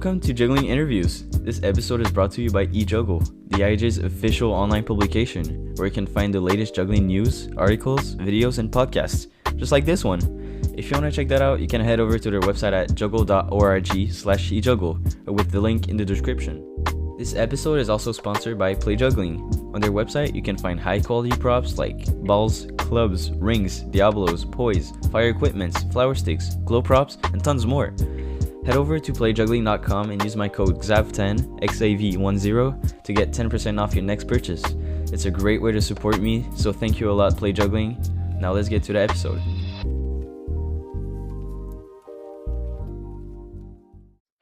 Welcome to Juggling Interviews. This episode is brought to you by eJuggle, the IJ's official online publication, where you can find the latest juggling news, articles, videos, and podcasts, just like this one. If you want to check that out, you can head over to their website at juggle.org/ejuggle, with the link in the description. This episode is also sponsored by Play Juggling. On their website, you can find high-quality props like balls, clubs, rings, diablos, poise, fire equipments, flower sticks, glow props, and tons more. Head over to playjuggling.com and use my code XavJuggles, XavJuggles, to get 10% off your next purchase. It's a great way to support me, so thank you a lot, Play Juggling. Now let's get to the episode.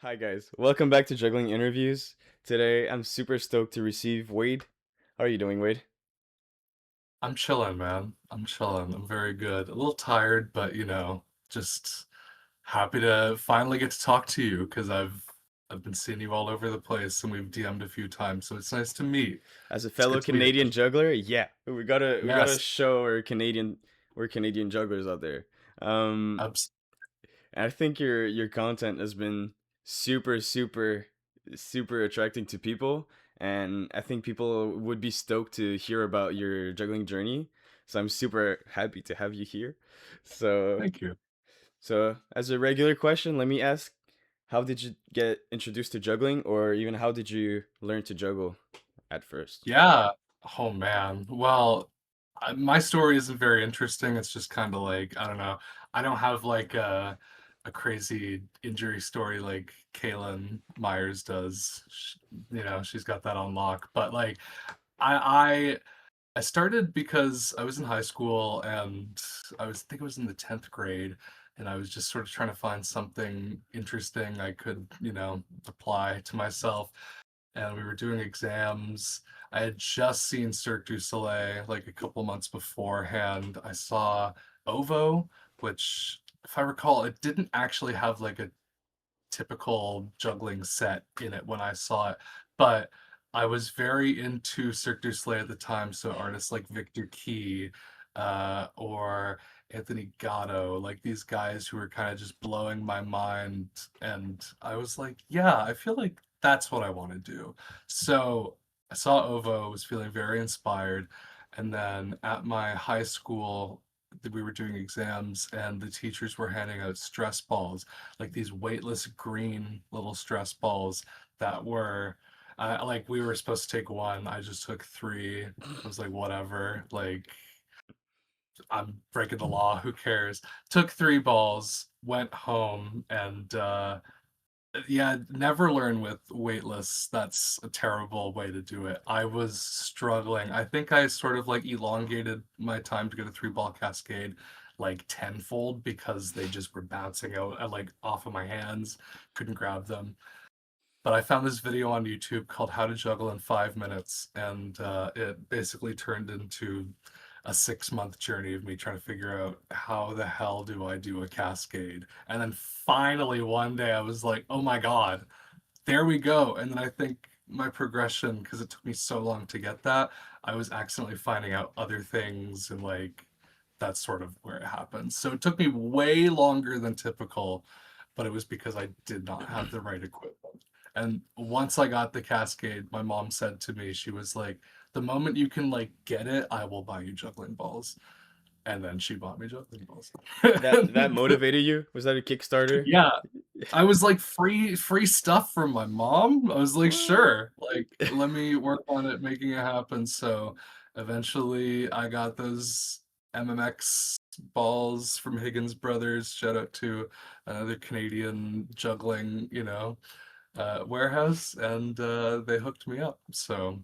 Hi guys, welcome back to Juggling Interviews. Today I'm super stoked to receive Wade. How are you doing, Wade? I'm chilling, man. I'm chilling. I'm very good. A little tired, but just happy to finally get to talk to you because I've been seeing you all over the place and we've DM'd a few times, so it's nice to meet. As a It's fellow good to meet Canadian officially. juggler, yeah, we gotta Yes, show we're Canadian jugglers out there. Um, abs- I think your content has been super attracting to people, and I think people would be stoked to hear about your juggling journey. So I'm super happy to have you here. So Thank you. so as a regular question, let me ask, how did you get introduced to juggling, or even how did you learn to juggle at first? Yeah. Oh man. Well, my story isn't very interesting. It's just kind of like, I don't know. I don't have like a crazy injury story like Kaylin Myers does. She's got that on lock. But like, I I started because I was in high school and I think I was in the 10th grade and I was just sort of trying to find something interesting I could, apply to myself. And we were doing exams. I had just seen Cirque du Soleil like a couple months beforehand. I saw OVO, which, if I recall, it didn't actually have like a typical juggling set in it when I saw it, but I was very into Cirque du Soleil at the time, so artists like Victor Key, or Anthony Gatto, like these guys who were kind of just blowing my mind, and I was like, yeah, I feel like that's what I want to do. So I saw OVO, was feeling very inspired, and then at my high school, we were doing exams and the teachers were handing out stress balls, like these weightless green little stress balls that were like we were supposed to take one. I just took three. I was like, whatever. Like, I'm breaking the law. Who cares? Took three balls, went home, and yeah, never learn with weightless. That's a terrible way to do it. I was struggling. I think I sort of like elongated my time to get a three ball cascade like tenfold because they just were bouncing out like off of my hands. Couldn't grab them. But I found this video on YouTube called How to Juggle in 5 Minutes, and it basically turned into a 6 month journey of me trying to figure out how the hell do I do a cascade. And then finally one day I was like, oh my God, there we go. And then I think my progression, because it took me so long to get that, I was accidentally finding out other things and like that's sort of where it happened. So it took me way longer than typical, but it was because I did not have the right equipment. And once I got the Cascade, my mom said to me, she was like, the moment you can like get it, I will buy you juggling balls. And then she bought me juggling balls. That motivated you? Was that a Kickstarter? Yeah, I was like free stuff from my mom. I was like, What? sure, like let me work on it, making it happen. So eventually I got those MMX balls from Higgins Brothers. Shout out to another Canadian juggling, warehouse, and they hooked me up. So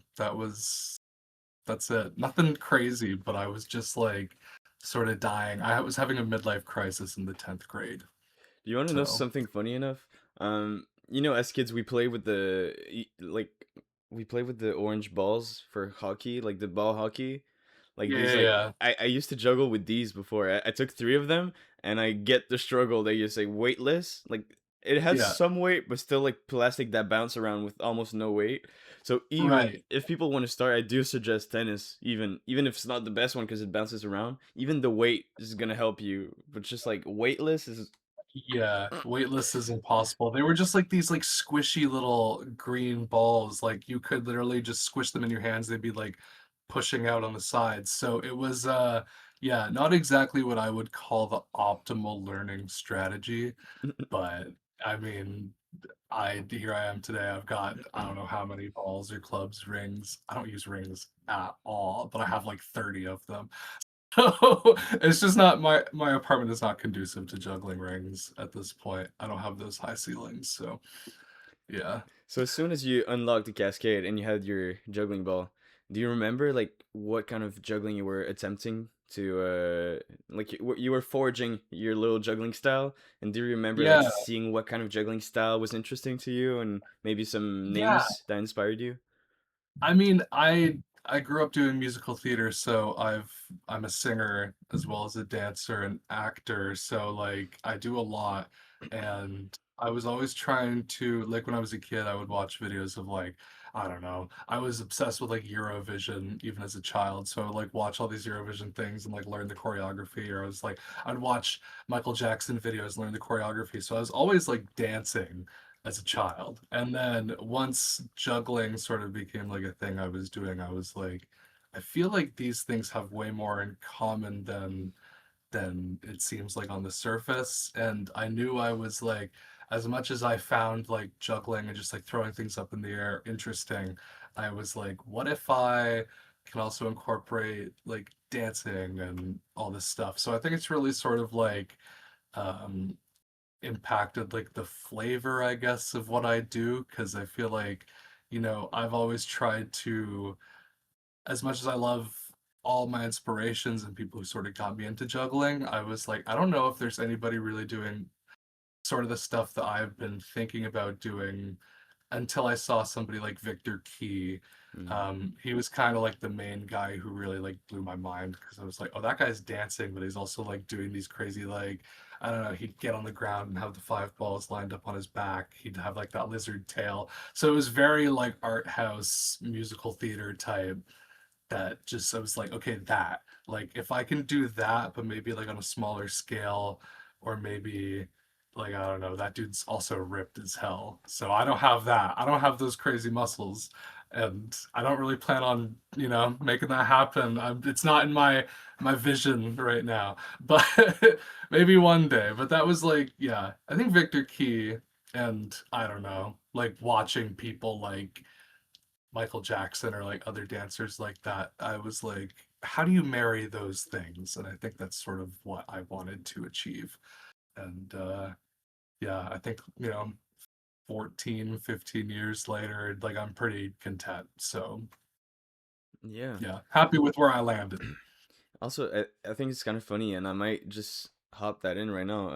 that's it. Nothing crazy, but I was just like sort of dying. I was having a midlife crisis in the 10th grade. Do you want to know So something funny enough? As kids we play with we play with the orange balls for hockey, like the ball hockey. Like yeah, these yeah, like yeah. I used to juggle with these before. I took three of them and I get the struggle that you say weightless. Like it has Yeah, some weight but still like plastic that bounce around with almost no weight. So even right. if people want to start, I do suggest tennis, even if it's not the best one because it bounces around. Even the weight is gonna help you, but just like weightless is. Yeah, weightless is impossible. They were just like these like squishy little green balls. Like you could literally just squish them in your hands. They'd be like pushing out on the sides. So it was yeah, not exactly what I would call the optimal learning strategy, but I mean, I here I am today. I've got I don't know how many balls or clubs, rings. I don't use rings at all, but I have like 30 of them. It's just not my apartment is not conducive to juggling rings at this point. I don't have those high ceilings, so yeah. So as soon as you unlocked the cascade and you had your juggling ball, do you remember like what kind of juggling you were attempting to like you were forging your little juggling style, and do you remember like Yeah, seeing what kind of juggling style was interesting to you and maybe some yeah. names that inspired you? I mean, I grew up doing musical theater, so I'm a singer as well as a dancer and actor, so like I do a lot and I was always trying to like when I was a kid, I would watch videos of like I don't know. I was obsessed with like Eurovision even as a child, so I would like watch all these Eurovision things and like learn the choreography or I was like I'd watch Michael Jackson videos, learn the choreography. So I was always like dancing as a child. And then once juggling sort of became like a thing I was doing, I was like, I feel like these things have way more in common than it seems like on the surface. And I knew I was like, as much as I found like juggling and just like throwing things up in the air interesting, I was like, what if I can also incorporate like dancing and all this stuff? So I think it's really sort of like um impacted like the flavor, I guess, of what I do because I feel like, I've always tried to, as much as I love all my inspirations and people who sort of got me into juggling, I was like, I don't know if there's anybody really doing sort of the stuff that I've been thinking about doing until I saw somebody like Victor Key. Mm. He was kind of like the main guy who really like blew my mind because I was like, oh, that guy's dancing, but he's also like doing these crazy like I don't know. He'd get on the ground and have the five balls lined up on his back. He'd have like that lizard tail. So it was very like art house musical theater type that just I was like, okay, that like if I can do that, but maybe like on a smaller scale, or maybe like I don't know, that dude's also ripped as hell. So I don't have that. I don't have those crazy muscles, and I don't really plan on making that happen. It's not in my vision right now, but maybe one day. But that was like, yeah, I think Victor Key, and I don't know, like watching people like Michael Jackson or like other dancers like that, I was like, how do you marry those things? And I think that's sort of what I wanted to achieve. And yeah, I think, 14, 15 years later, like I'm pretty content. So Yeah. yeah, happy with where I landed. Also, I think it's kind of funny, and I might just hop that in right now.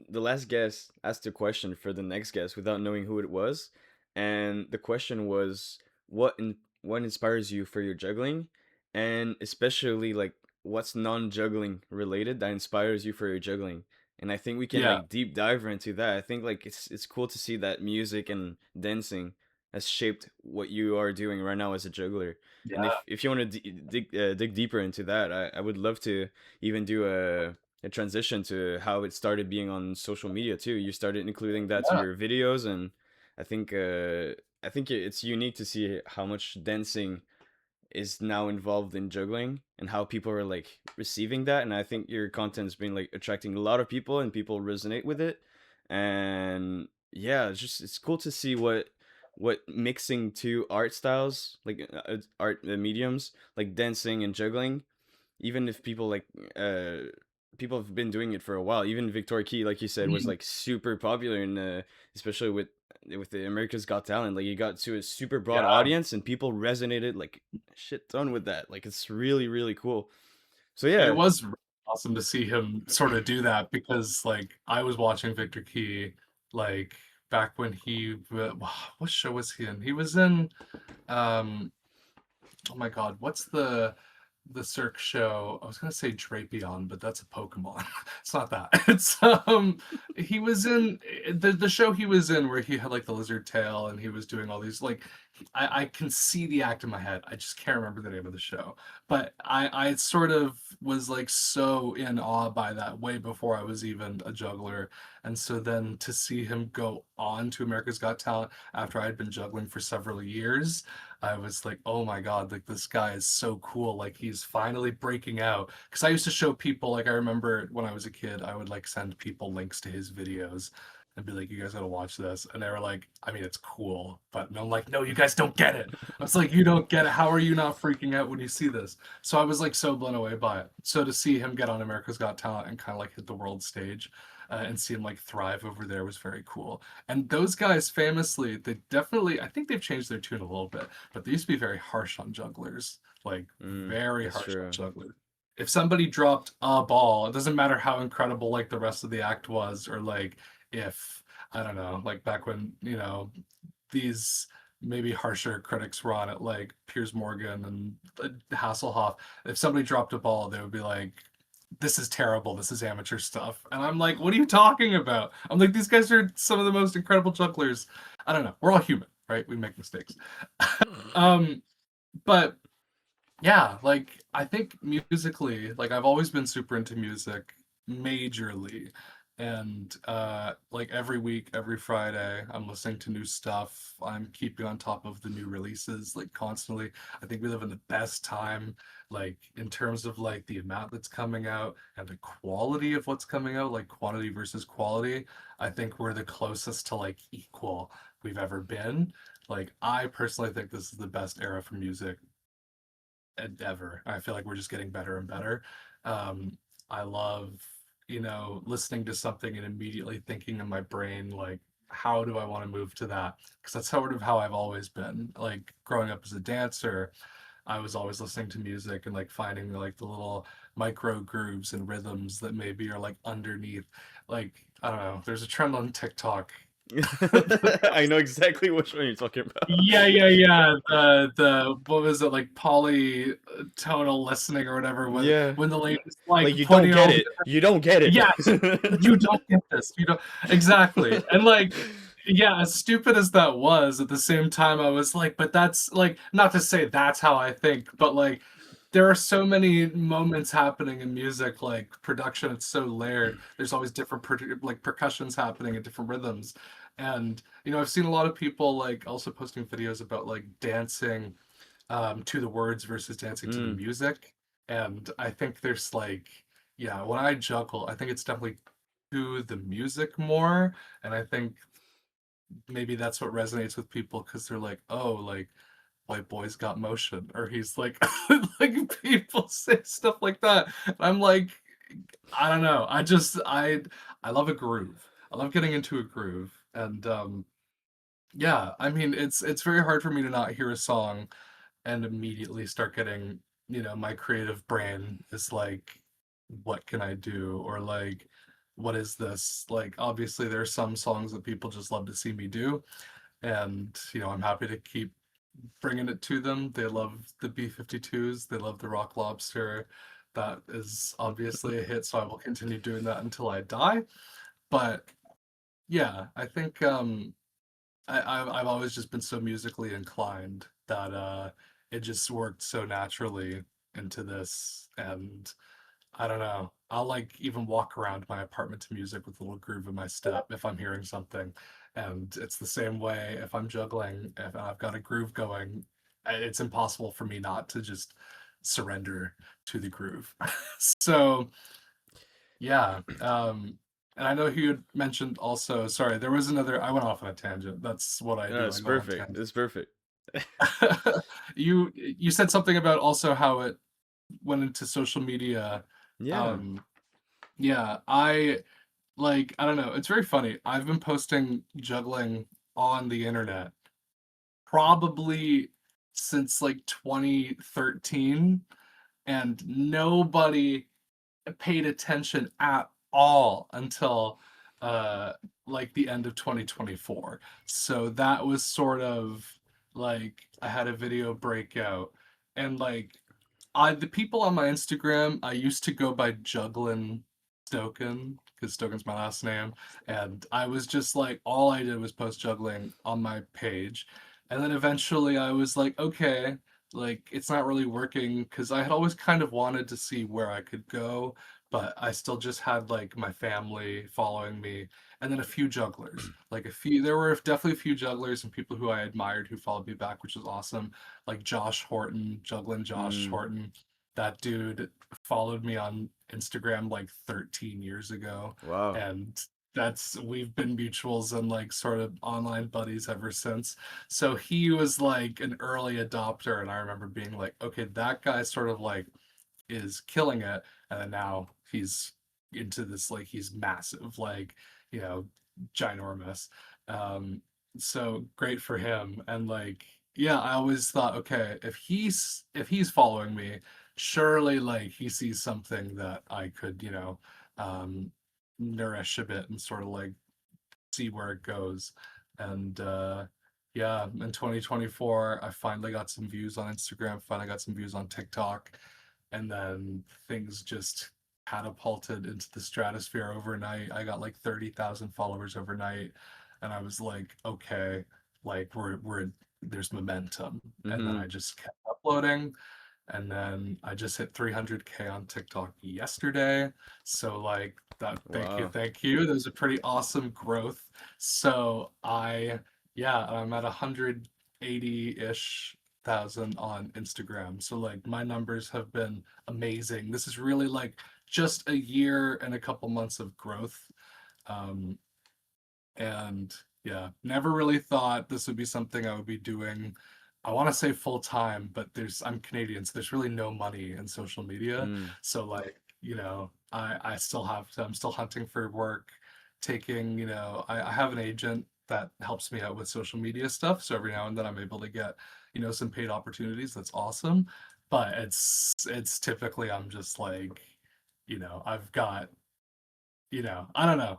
The last guest asked a question for the next guest without knowing who it was, and the question was, what inspires you for your juggling, and especially like what's non-juggling related that inspires you for your juggling. And I think we can Yeah, like deep dive into that. I think like it's cool to see that music and dancing has shaped what you are doing right now as a juggler. And yeah, if you want to dig deeper into that, I would love to even do a transition to how it started being on social media too. You started including that to yeah, your videos, and I think it's unique to see how much dancing is now involved in juggling and how people are like receiving that. And I think your content's been like attracting a lot of people and people resonate with it. And yeah, it's cool to see what mixing two art styles like art mediums like dancing and juggling, even if people like people have been doing it for a while. Even Victor Key, like you said, was mhm, like super popular in especially with the America's Got Talent. Like he got to a super broad yeah. audience and people resonated like a shit ton with that. Like it's really cool. So It yeah. was really awesome to see him sort of do that because like I was watching Victor Key like back when what show was he in? He was in um oh my god, what's the Cirque show? I was gonna say Drapion, but that's a Pokemon. It's not that. It's he was in the show he was in where he had like the lizard tail and he was doing all these like I can see the act in my head. I just can't remember the name of the show. But I sort of was like so in awe by that way before I was even a juggler. And so then to see him go on to America's Got Talent after I had been juggling for several years, I was like, oh my God, like this guy is so cool. Like he's finally breaking out. Because I used to show people, like I remember when I was a kid, I would like send people links to his videos and be like, you guys gotta watch this. And they were like, I mean, it's cool. But I'm like, no, you guys don't get it. I was like, you don't get it. How are you not freaking out when you see this? So I was like so blown away by it. So to see him get on America's Got Talent and kind of like hit the world stage and see him like thrive over there was very cool. And those guys famously, they definitely, I think they've changed their tune a little bit, but they used to be very harsh on jugglers, like very That's harsh on true. jugglers. If somebody dropped a ball, it doesn't matter how incredible like the rest of the act was, or like if I don't know, like back when these maybe harsher critics were on it, like Piers Morgan and Hasselhoff. If somebody dropped a ball, they would be like, "This is terrible. This is amateur stuff." And I'm like, "What are you talking about?" I'm like, "These guys are some of the most incredible jugglers." I don't know. We're all human, right? We make mistakes. um, but yeah, like I think musically, like I've always been super into music majorly. And like every week, every Friday, I'm listening to new stuff. I'm keeping on top of the new releases like constantly. I think we live in the best time, like in terms of like the amount that's coming out and the quality of what's coming out, like quantity versus quality. I think we're the closest to like equal we've ever been. Like I personally think this is the best era for music ever. I feel like we're just getting better and better. I love, listening to something and immediately thinking in my brain, like, how do I want to move to that? Because that's sort of how I've always been. Like, growing up as a dancer, I was always listening to music and like finding like the little micro grooves and rhythms that maybe are like underneath. Like, I don't know, there's a trend on TikTok. I know exactly which one you're talking about. Yeah. The what was it, like polytonal listening or whatever, when Yeah. when the lady's like Like you don't putting get all the it. You don't get it. yes, you don't get this. You don't exactly. And like, yeah, as stupid as that was, at the same time I was like, but that's like not to say that's how I think, but like there are so many moments happening in music, like production, it's so layered. There's always different like percussions happening and different rhythms. And I've seen a lot of people like also posting videos about like dancing to the words versus dancing to the Mm. music. And I think there's like, yeah, when I juggle, I think it's definitely to the music more. And I think maybe that's what resonates with people because they're like, oh, like white boy's got motion, or he's like, like people say stuff like that. And I'm like, I don't know. I love a groove. I love getting into a groove. And yeah, I mean, it's very hard for me to not hear a song and immediately start getting, my creative brain is like, what can I do? Or like, what is this? Like, obviously, there are some songs that people just love to see me do. And, I'm happy to keep bringing it to them. They love the B-52s, they love the Rock Lobster. That is obviously a hit, so I will continue doing that until I die. But yeah, I think I've always just been so musically inclined that it just worked so naturally into this. And I don't know, I'll like even walk around my apartment to music with a little groove in my step if I'm hearing something. And it's the same way if I'm juggling, if I've got a groove going, it's impossible for me not to just surrender to the groove. So yeah. And I know you had mentioned also, sorry, there was another, I went off on a tangent. That's what I No, do. I it's go on perfect. tangents. It's perfect. You said something about also how it went into social media. Yeah. Um, yeah, I don't know. It's very funny. I've been posting juggling on the internet probably since like 2013, and nobody paid attention at all until uh like the end of 2024. So that was sort of like I had a video breakout, and like the people on my Instagram, I used to go by Juggling Stokan because Stokan's my last name, and I was just like all I did was post juggling on my page. And then eventually I was like, okay, like it's not really working because I had always kind of wanted to see where I could go, but I still just had like my family following me and then a few jugglers. Like a few, there were definitely a few jugglers and people who I admired who followed me back, which was awesome. Like Josh Horton, Juggling Josh Mm, Horton. That dude followed me on Instagram like 13 years ago. wow. And that's we've been mutuals and like sort of online buddies ever since. So he was like an early adopter, and I remember being like, okay, that guy sort of like is killing it, and then now he's into this like he's massive, like you know, ginormous. Um, so great for him, and like yeah, I always thought, okay, if he's following me, surely like he sees something that I could, um, nourish a bit and sort of like see where it goes. And yeah, in 2024, I finally got some views on Instagram, finally got some views on TikTok, and then things just catapulted into the stratosphere overnight. I got like 30,000 followers overnight, and I was like, okay, like we're there's momentum. And then Mm-hmm. I just kept uploading, and then I just hit 300K on TikTok yesterday. So like that, thank you, Wow. thank you. That was a pretty awesome growth. So yeah, I'm at 180-ish thousand on Instagram. So like my numbers have been amazing. This is really like just a year and a couple months of growth. Um, and yeah, never really thought this would be something I would be doing. I want to say full time, but I'm Canadian, so there's really no money in social media. Mm, So like, I still have to, I'm still hunting for work, taking, I have an agent that helps me out with social media stuff. So every now and then I'm able to get, some paid opportunities. That's awesome. But it's typically I'm just like, I've got I don't know.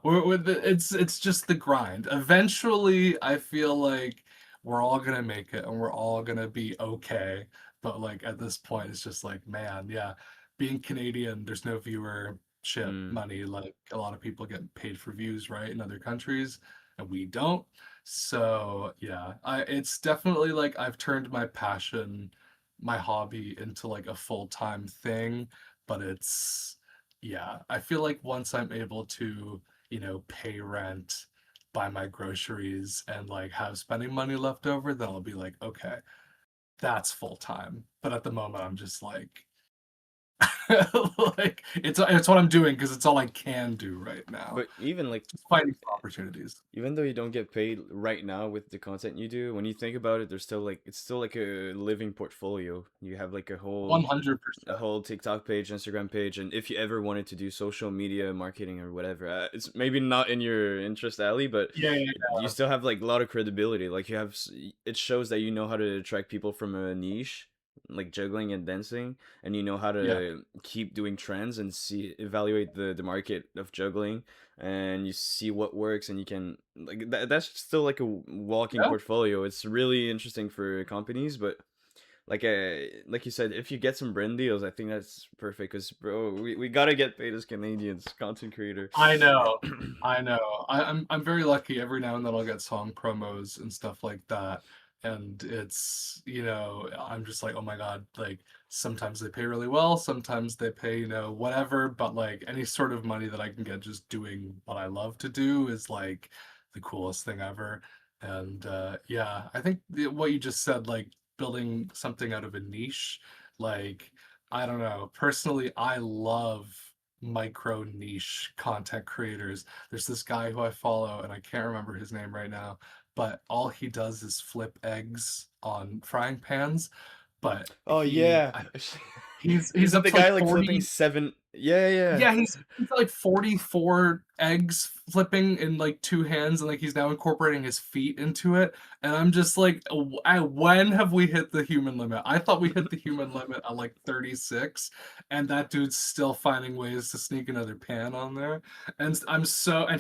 It's just the grind. Eventually, I feel like we're all gonna make it and we're all gonna be okay. But like at this point, it's just like, man, yeah, being Canadian, there's no viewership mm, money. Like a lot of people get paid for views, right, in other countries, and we don't. So yeah, it's definitely like I've turned my passion, my hobby into like a full-time thing, but it's yeah, I feel like once I'm able to, pay rent, buy my groceries, and like have spending money left over, then I'll be like, okay, that's full time. But at the moment, I'm just like, like it's what I'm doing because it's all I can do right now. but even like, Just finding for opportunities. even though you don't get paid right now with the content you do, when you think about it, there's still like it's still like a living portfolio. You have like a 100%. whole TikTok page, Instagram page, and if you ever wanted to do social media marketing or whatever, it's maybe not in your interest alley, but Yeah, yeah, you still have like a lot of credibility. Like you have, it shows that you know how to attract people from a niche, like juggling and dancing, and you know how yeah. to keep doing trends and see evaluate the market of juggling, and you see what works, and you can like that's still like a walking Yeah. portfolio. It's really interesting for companies, but like you said, if you get some brand deals, I think that's perfect. Cause bro, we gotta get paid as Canadians, content creator. I know. I know. I'm very lucky. Every now and then I'll get song promos and stuff like that. And it's, I'm just like, oh my God, like sometimes they pay really well, sometimes they pay, whatever, but like any sort of money that I can get just doing what I love to do is like the coolest thing ever. And yeah, I think what you just said, like building something out of a niche, like I don't know. Personally, I love micro niche content creators. There's this guy who I follow, and I can't remember his name right now, but all he does is flip eggs on frying pans. But Oh yeah, he's isn't up the to like guy like flipping 40. seven? Yeah, yeah. Yeah, he's got like 44 eggs flipping in like two hands, and like he's now incorporating his feet into it. And I'm just like, when have we hit the human limit? I thought we hit the human limit at like 36, and that dude's still finding ways to sneak another pan on there. And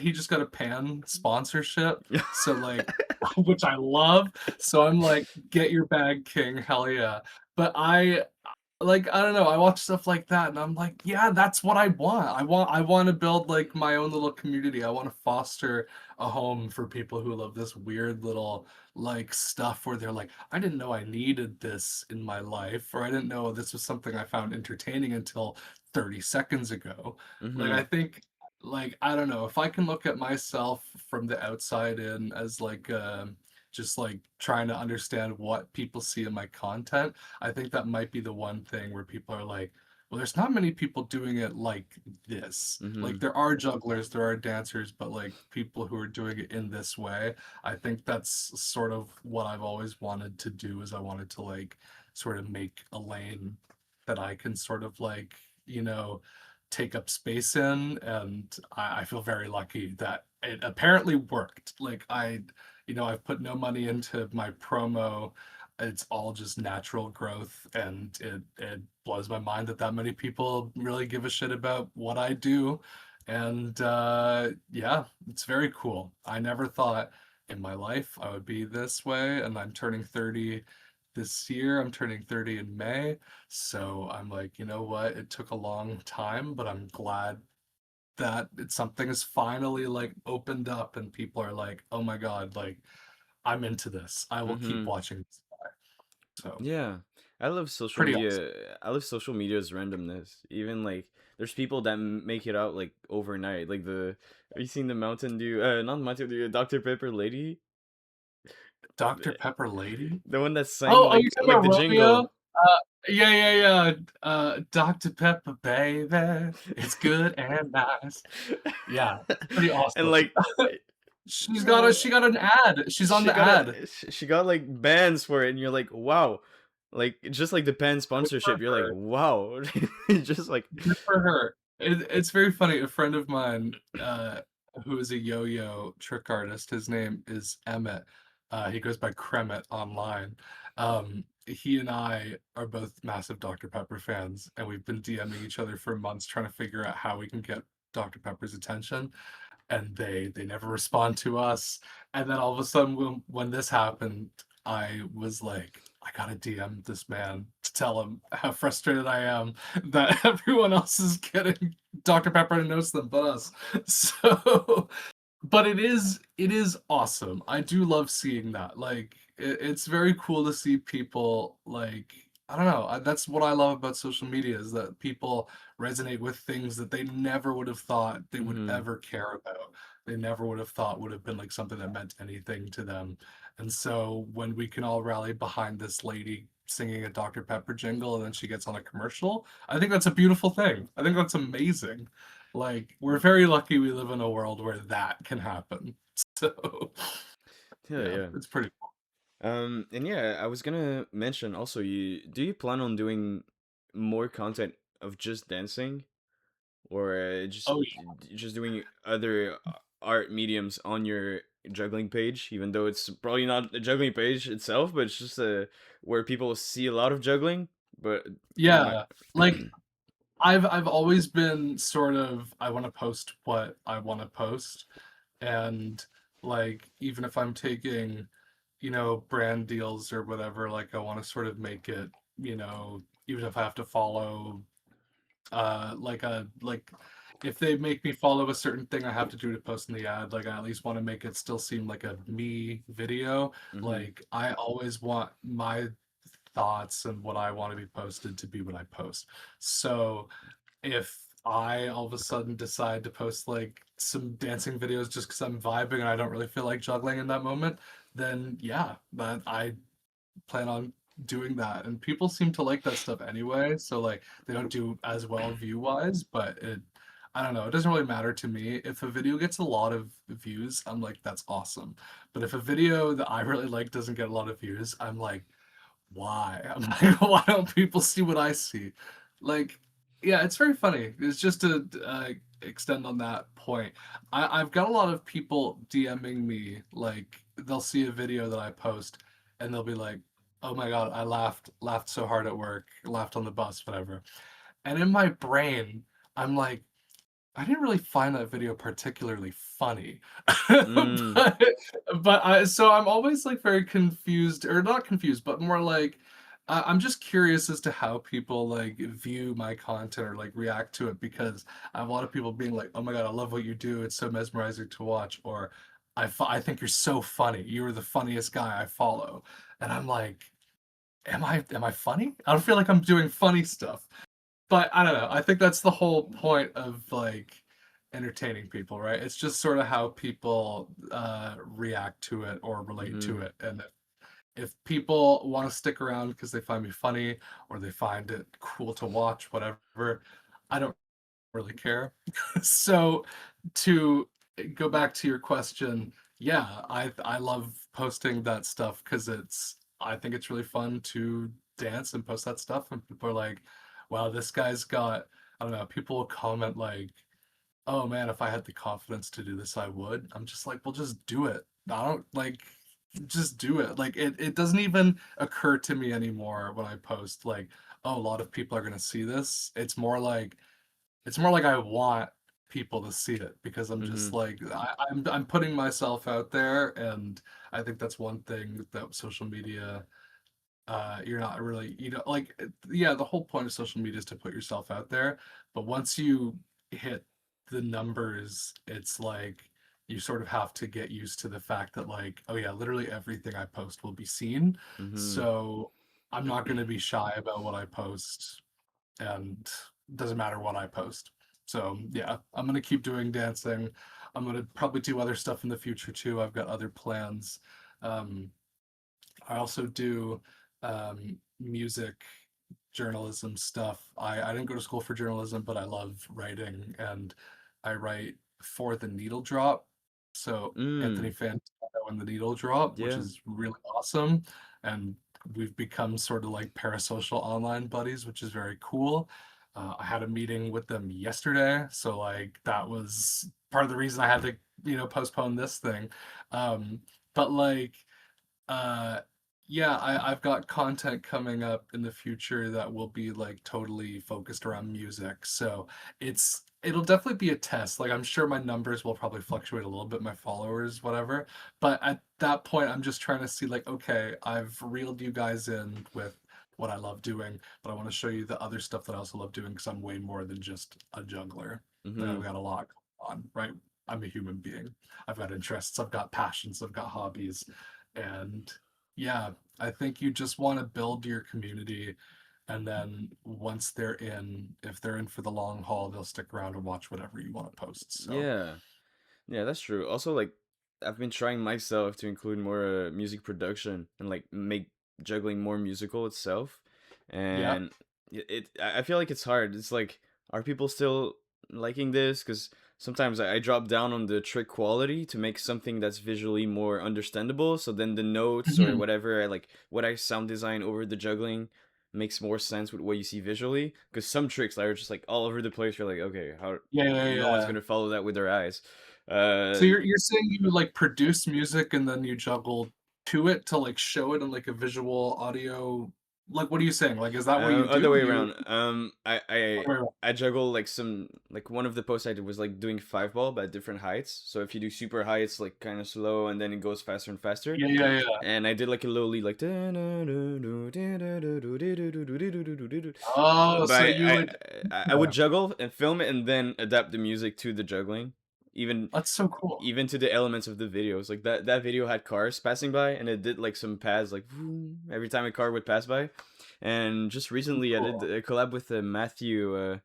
he just got a pan sponsorship. So like, which I love. So I'm like, get your bag, King. Hell yeah. But like, I don't know, I watch stuff like that and I'm like, yeah, that's what I want. I want to build like my own little community. I want to foster a home for people who love this weird little like stuff where they're like, I didn't know I needed this in my life, or I didn't know this was something I found entertaining until 30 seconds ago. Like I Mhm. think like I don't know, if I can look at myself from the outside in as like just like trying to understand what people see in my content, I think that might be the one thing where people are like, well, there's not many people doing it like this. Like Mhm. there are jugglers, there are dancers, but like people who are doing it in this way, I think that's sort of what I've always wanted to do is I wanted to like sort of make a lane that I can sort of like, you know, take up space in. And I feel very lucky that it apparently worked. Like I've put no money into my promo. It's all just natural growth, and it blows my mind that many people really give a shit about what I do. And yeah, it's very cool. I never thought in my life I would be this way, and I'm turning 30 this year. I'm turning 30 in May. So I'm like, you know what? It took a long time, but I'm glad that something is finally like opened up and people are like, oh my God, like I'm into this. I will keep Mhm. watching this guy. So Yeah. I love social pretty awesome. media. I love social media's randomness. Even like there's people that make it out like overnight. Like the have you seen the Mountain Dew not Mountain Dew, Dr. Pepper lady? Dr. Pepper Lady? The one that sang Oh, you talking like about the Romeo? jingle. Yeah, yeah, yeah. Dr. Pepper, baby, it's good and nice. Yeah, it's pretty And awesome. like uh, She got an ad. She's on she the got ad. she got like bands for it and you're like, "Wow." Like just like the band Good for sponsorship, you're like, her. "Wow." Just like Good for her. It's very funny. A friend of mine, who is a yo-yo trick artist, his name is Emmett. He goes by Kremet online. He and I are both massive Dr. Pepper fans, and we've been DMing each other for months trying to figure out how we can get Dr. Pepper's attention, and they never respond to us. And then all of a sudden, when this happened, I was like, I gotta DM this man to tell him how frustrated I am that everyone else is getting Dr. Pepper and knows them but us. So, but it is awesome. I do love seeing that. Like it's very cool to see people like I don't know. That's what I love about social media is that people resonate with things that they never would have thought they would mhm. ever care about. They never would have thought would have been like something that meant anything to them. And so when we can all rally behind this lady singing a Dr. Pepper jingle and then she gets on a commercial, I think that's a beautiful thing. I think that's amazing. Like, we're very lucky we live in a world where that can happen. So, Yeah, yeah, yeah. it's pretty cool. And yeah, I was gonna mention also, you plan on doing more content of just dancing, or Oh, yeah. just doing other art mediums on your juggling page, even though it's probably not a juggling page itself, but it's just where people see a lot of juggling. But you might. Yeah. Like, I've always been sort of I want to post what I want to post. And like even if I'm taking, brand deals or whatever, like I want to sort of make it, even if I have to follow like if they make me follow a certain thing I have to do to post in the ad, like I at least want to make it still seem like a me video. Hmm. Like I always want my thoughts and what I want to be posted to be what I post. So if I all of a sudden decide to post like some dancing videos just because I'm vibing and I don't really feel like juggling in that moment, then yeah, that I plan on doing that. And people seem to like that stuff anyway, so like they don't do as well view wise, but I don't know, it doesn't really matter to me. If a video gets a lot of views, I'm like, that's awesome. But if a video that I really like doesn't get a lot of views, I'm like, why? I'm like, why don't people see what I see? Like, yeah, it's very funny. It's just to extend on that point. I've got a lot of people DMing me, like, they'll see a video that I post and they'll be like, oh my God, I laughed so hard at work, laughed on the bus, whatever. And in my brain, I'm like, I didn't really find that video particularly funny. Mm, but so I'm always like very confused, or not confused, but more like I'm just curious as to how people like view my content or like react to it because I have a lot of people being like, "Oh my God, I love what you do. It's so mesmerizing to watch," or I think you're so funny. You're the funniest guy I follow." And I'm like, am I funny? I don't feel like I'm doing funny stuff. But I don't know. I think that's the whole point of like entertaining people, right? It's just sort of how people react to it or relate Mm-hmm. to it. And if people want to stick around because they find me funny or they find it cool to watch, whatever, I don't really care. So to go back to your question, yeah, I love posting that stuff because I think it's really fun to dance and post that stuff, and people are like, "Wow, this guy's got." I don't know. People will comment like, "Oh man, if I had the confidence to do this, I would." I'm just like, "Well, just do it." I don't like just do it. Like it doesn't even occur to me anymore when I post like, "Oh, a lot of people are gonna see this." It's more like I want people to see it because I'm just Mm-hmm. like I'm putting myself out there, and I think that's one thing that social media you're not really like yeah, the whole point of social media is to put yourself out there, but once you hit the numbers, it's like you sort of have to get used to the fact that like, oh yeah, literally everything I post will be seen. Mm-hmm. So I'm not going to be shy about what I post, and doesn't matter what I post. So yeah, I'm gonna keep doing dancing. I'm gonna probably do other stuff in the future too. I've got other plans. Um, I also do music journalism stuff. I didn't go to school for journalism, but I love writing, and I write for the Needle Drop. So Anthony Mm. Fantano and the Needle Drop, which Yeah. is really awesome. And we've become sort of like parasocial online buddies, which is very cool. I had a meeting with them yesterday, so like that was part of the reason I had to, postpone this thing. But like uh, yeah, I've got content coming up in the future that will be like totally focused around music. So it'll definitely be a test. Like I'm sure my numbers will probably fluctuate a little bit, my followers, whatever. But at that point, I'm just trying to see like, okay, I've reeled you guys in with what I love doing, but I want to show you the other stuff that I also love doing because I'm way more than just a juggler. Like Mm-hmm. I've got a lot going on, right? I'm a human being. I've got interests, I've got passions, I've got hobbies. And yeah, I think you just want to build your community. And then once they're in, if they're in for the long haul, they'll stick around and watch whatever you want to post. So, Yeah. Yeah, that's true. Also, like, I've been trying myself to include more music production and like make juggling more musical itself. yeah. And I feel like it's hard. It's like, are people still liking this? Because sometimes I drop down on the trick quality to make something that's visually more understandable. So then the notes or Mhm. whatever, like what I sound design over the juggling makes more sense with what you see visually. Because some tricks are just like all over the place. You're like, okay, how Yeah, yeah, no one's yeah. gonna follow that with their eyes. So Uh, you're saying you like produce music and then you juggle to it to like show it in like a visual audio. Like, what are you saying? Like, is that what you other do? way You around. I other way around. I juggle like some like one of the posts I did was like doing five ball but at different heights. So if you do super high, it's like kind of slow, and then it goes faster and faster. Yeah, yeah, yeah. And I did like a low lead, like. Oh, But so you like I would yeah. juggle and film it, and then adapt the music to the juggling, even That's so cool. even to the elements of the videos. Like that video had cars passing by, and it did like some pads, like vroom, every time a car would pass by. And just recently, I did Cool. a collab with Matthew.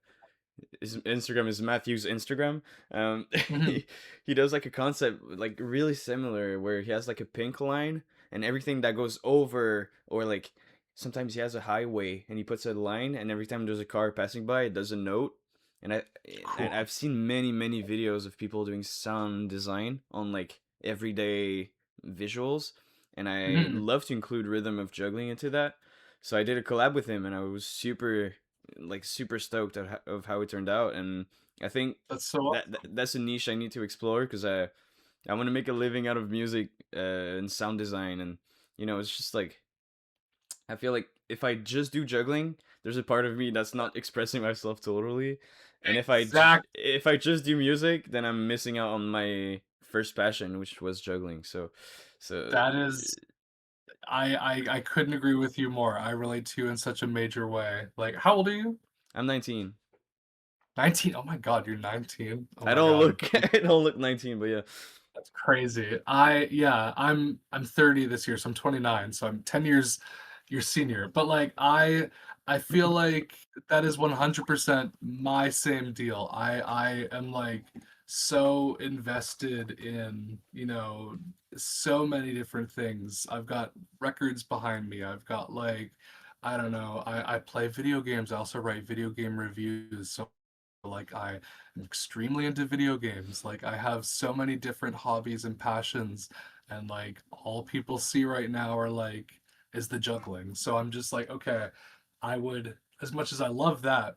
His Instagram is Matthew's Instagram. Mhm. He does like a concept like really similar where he has like a pink line, and everything that goes over, or like sometimes he has a highway and he puts a line, and every time there's a car passing by it does a note. And Cool. I've seen many videos of people doing sound design on like everyday visuals, and I Mhm. love to include rhythm of juggling into that. So I did a collab with him, and I was super stoked of how it turned out. And I think That's so awesome. that's a niche I need to explore, because I want to make a living out of music and sound design. And it's just like, I feel like if I just do juggling, there's a part of me that's not expressing myself totally. And Exact. if I just do music, then I'm missing out on my first passion, which was juggling. So That is I couldn't agree with you more. I relate to you in such a major way. Like, how old are you? I'm 19. 19. Oh my God, you're 19. Oh I my don't God. look I don't look 19, but yeah. That's crazy. I'm 30 this year, so I'm 29, so I'm 10 years your senior. But like I feel like that is 100% my same deal. I am like so invested in, so many different things. I've got records behind me. I've got like I don't know. I play video games. I also write video game reviews. So like I am extremely into video games. Like I have so many different hobbies and passions, and like all people see right now are like is the juggling. So I'm just like, okay, I would, as much as I love that,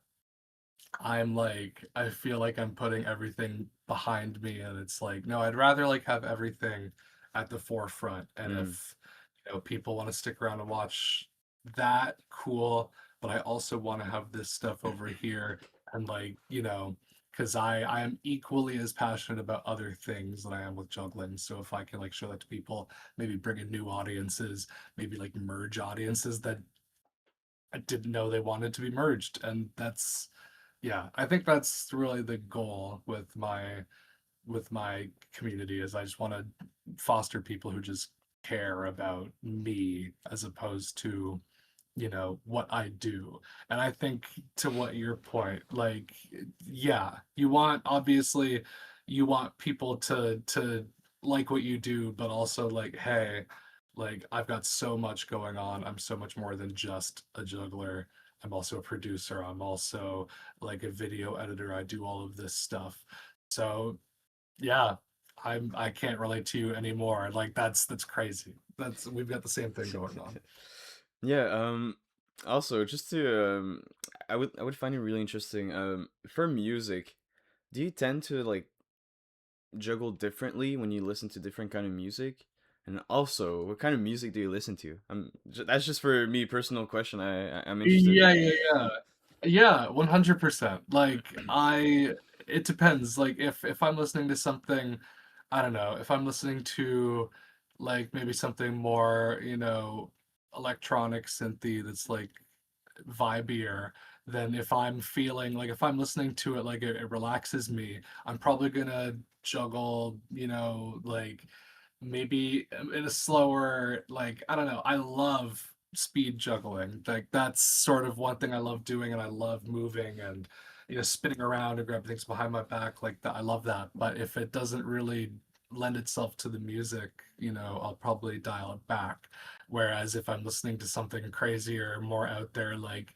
I'm like I feel like I'm putting everything behind me, and it's like no, I'd rather like have everything at the forefront. And Mm. if people want to stick around and watch that, cool, but I also want to have this stuff over here. And like because I am equally as passionate about other things that I am with juggling. So if I can like show that to people, maybe bring in new audiences, maybe like merge audiences that I didn't know they wanted to be merged. And that's, yeah, I think that's really the goal with my community is I just want to foster people who just care about me as opposed to what I do. And I think to what your point, like yeah, you want, obviously you want people to like what you do, but also like, hey, like I've got so much going on. I'm so much more than just a juggler. I'm also a producer. I'm also like a video editor. I do all of this stuff. So yeah, I can't relate to you anymore. Like that's crazy. That's we've got the same thing going on. Yeah, also just to I would find it really interesting for music, do you tend to like juggle differently when you listen to different kind of music? And also, what kind of music do you listen to? That's just for me personal question. I'm interested. Yeah. Yeah, 100%. Like it depends. Like if I'm listening to something, I don't know, if I'm listening to like maybe something more, electronic synthy that's like vibier, then if I'm feeling like if I'm listening to it like it relaxes me, I'm probably gonna juggle, like maybe in a slower, like I don't know, I love speed juggling. Like that's sort of one thing I love doing, and I love moving and spinning around and grabbing things behind my back like that. I love that. But if it doesn't really lend itself to the music, I'll probably dial it back. Whereas if I'm listening to something crazier, more out there, like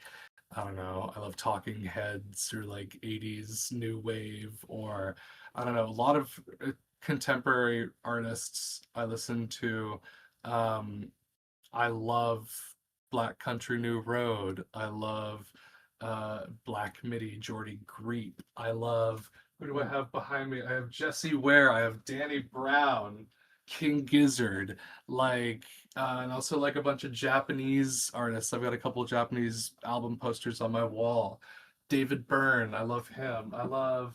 I don't know, I love Talking Heads or like 80s new wave, or I don't know, a lot of contemporary artists I listen to. Um, I love Black Country New Road. I love Black Midi, Jordy Greep. I love, who do I have behind me? I have Jesse Ware. I have Danny Brown, King Gizzard, like, and also like a bunch of Japanese artists. I've got a couple of Japanese album posters on my wall. David Byrne, I love him. I love,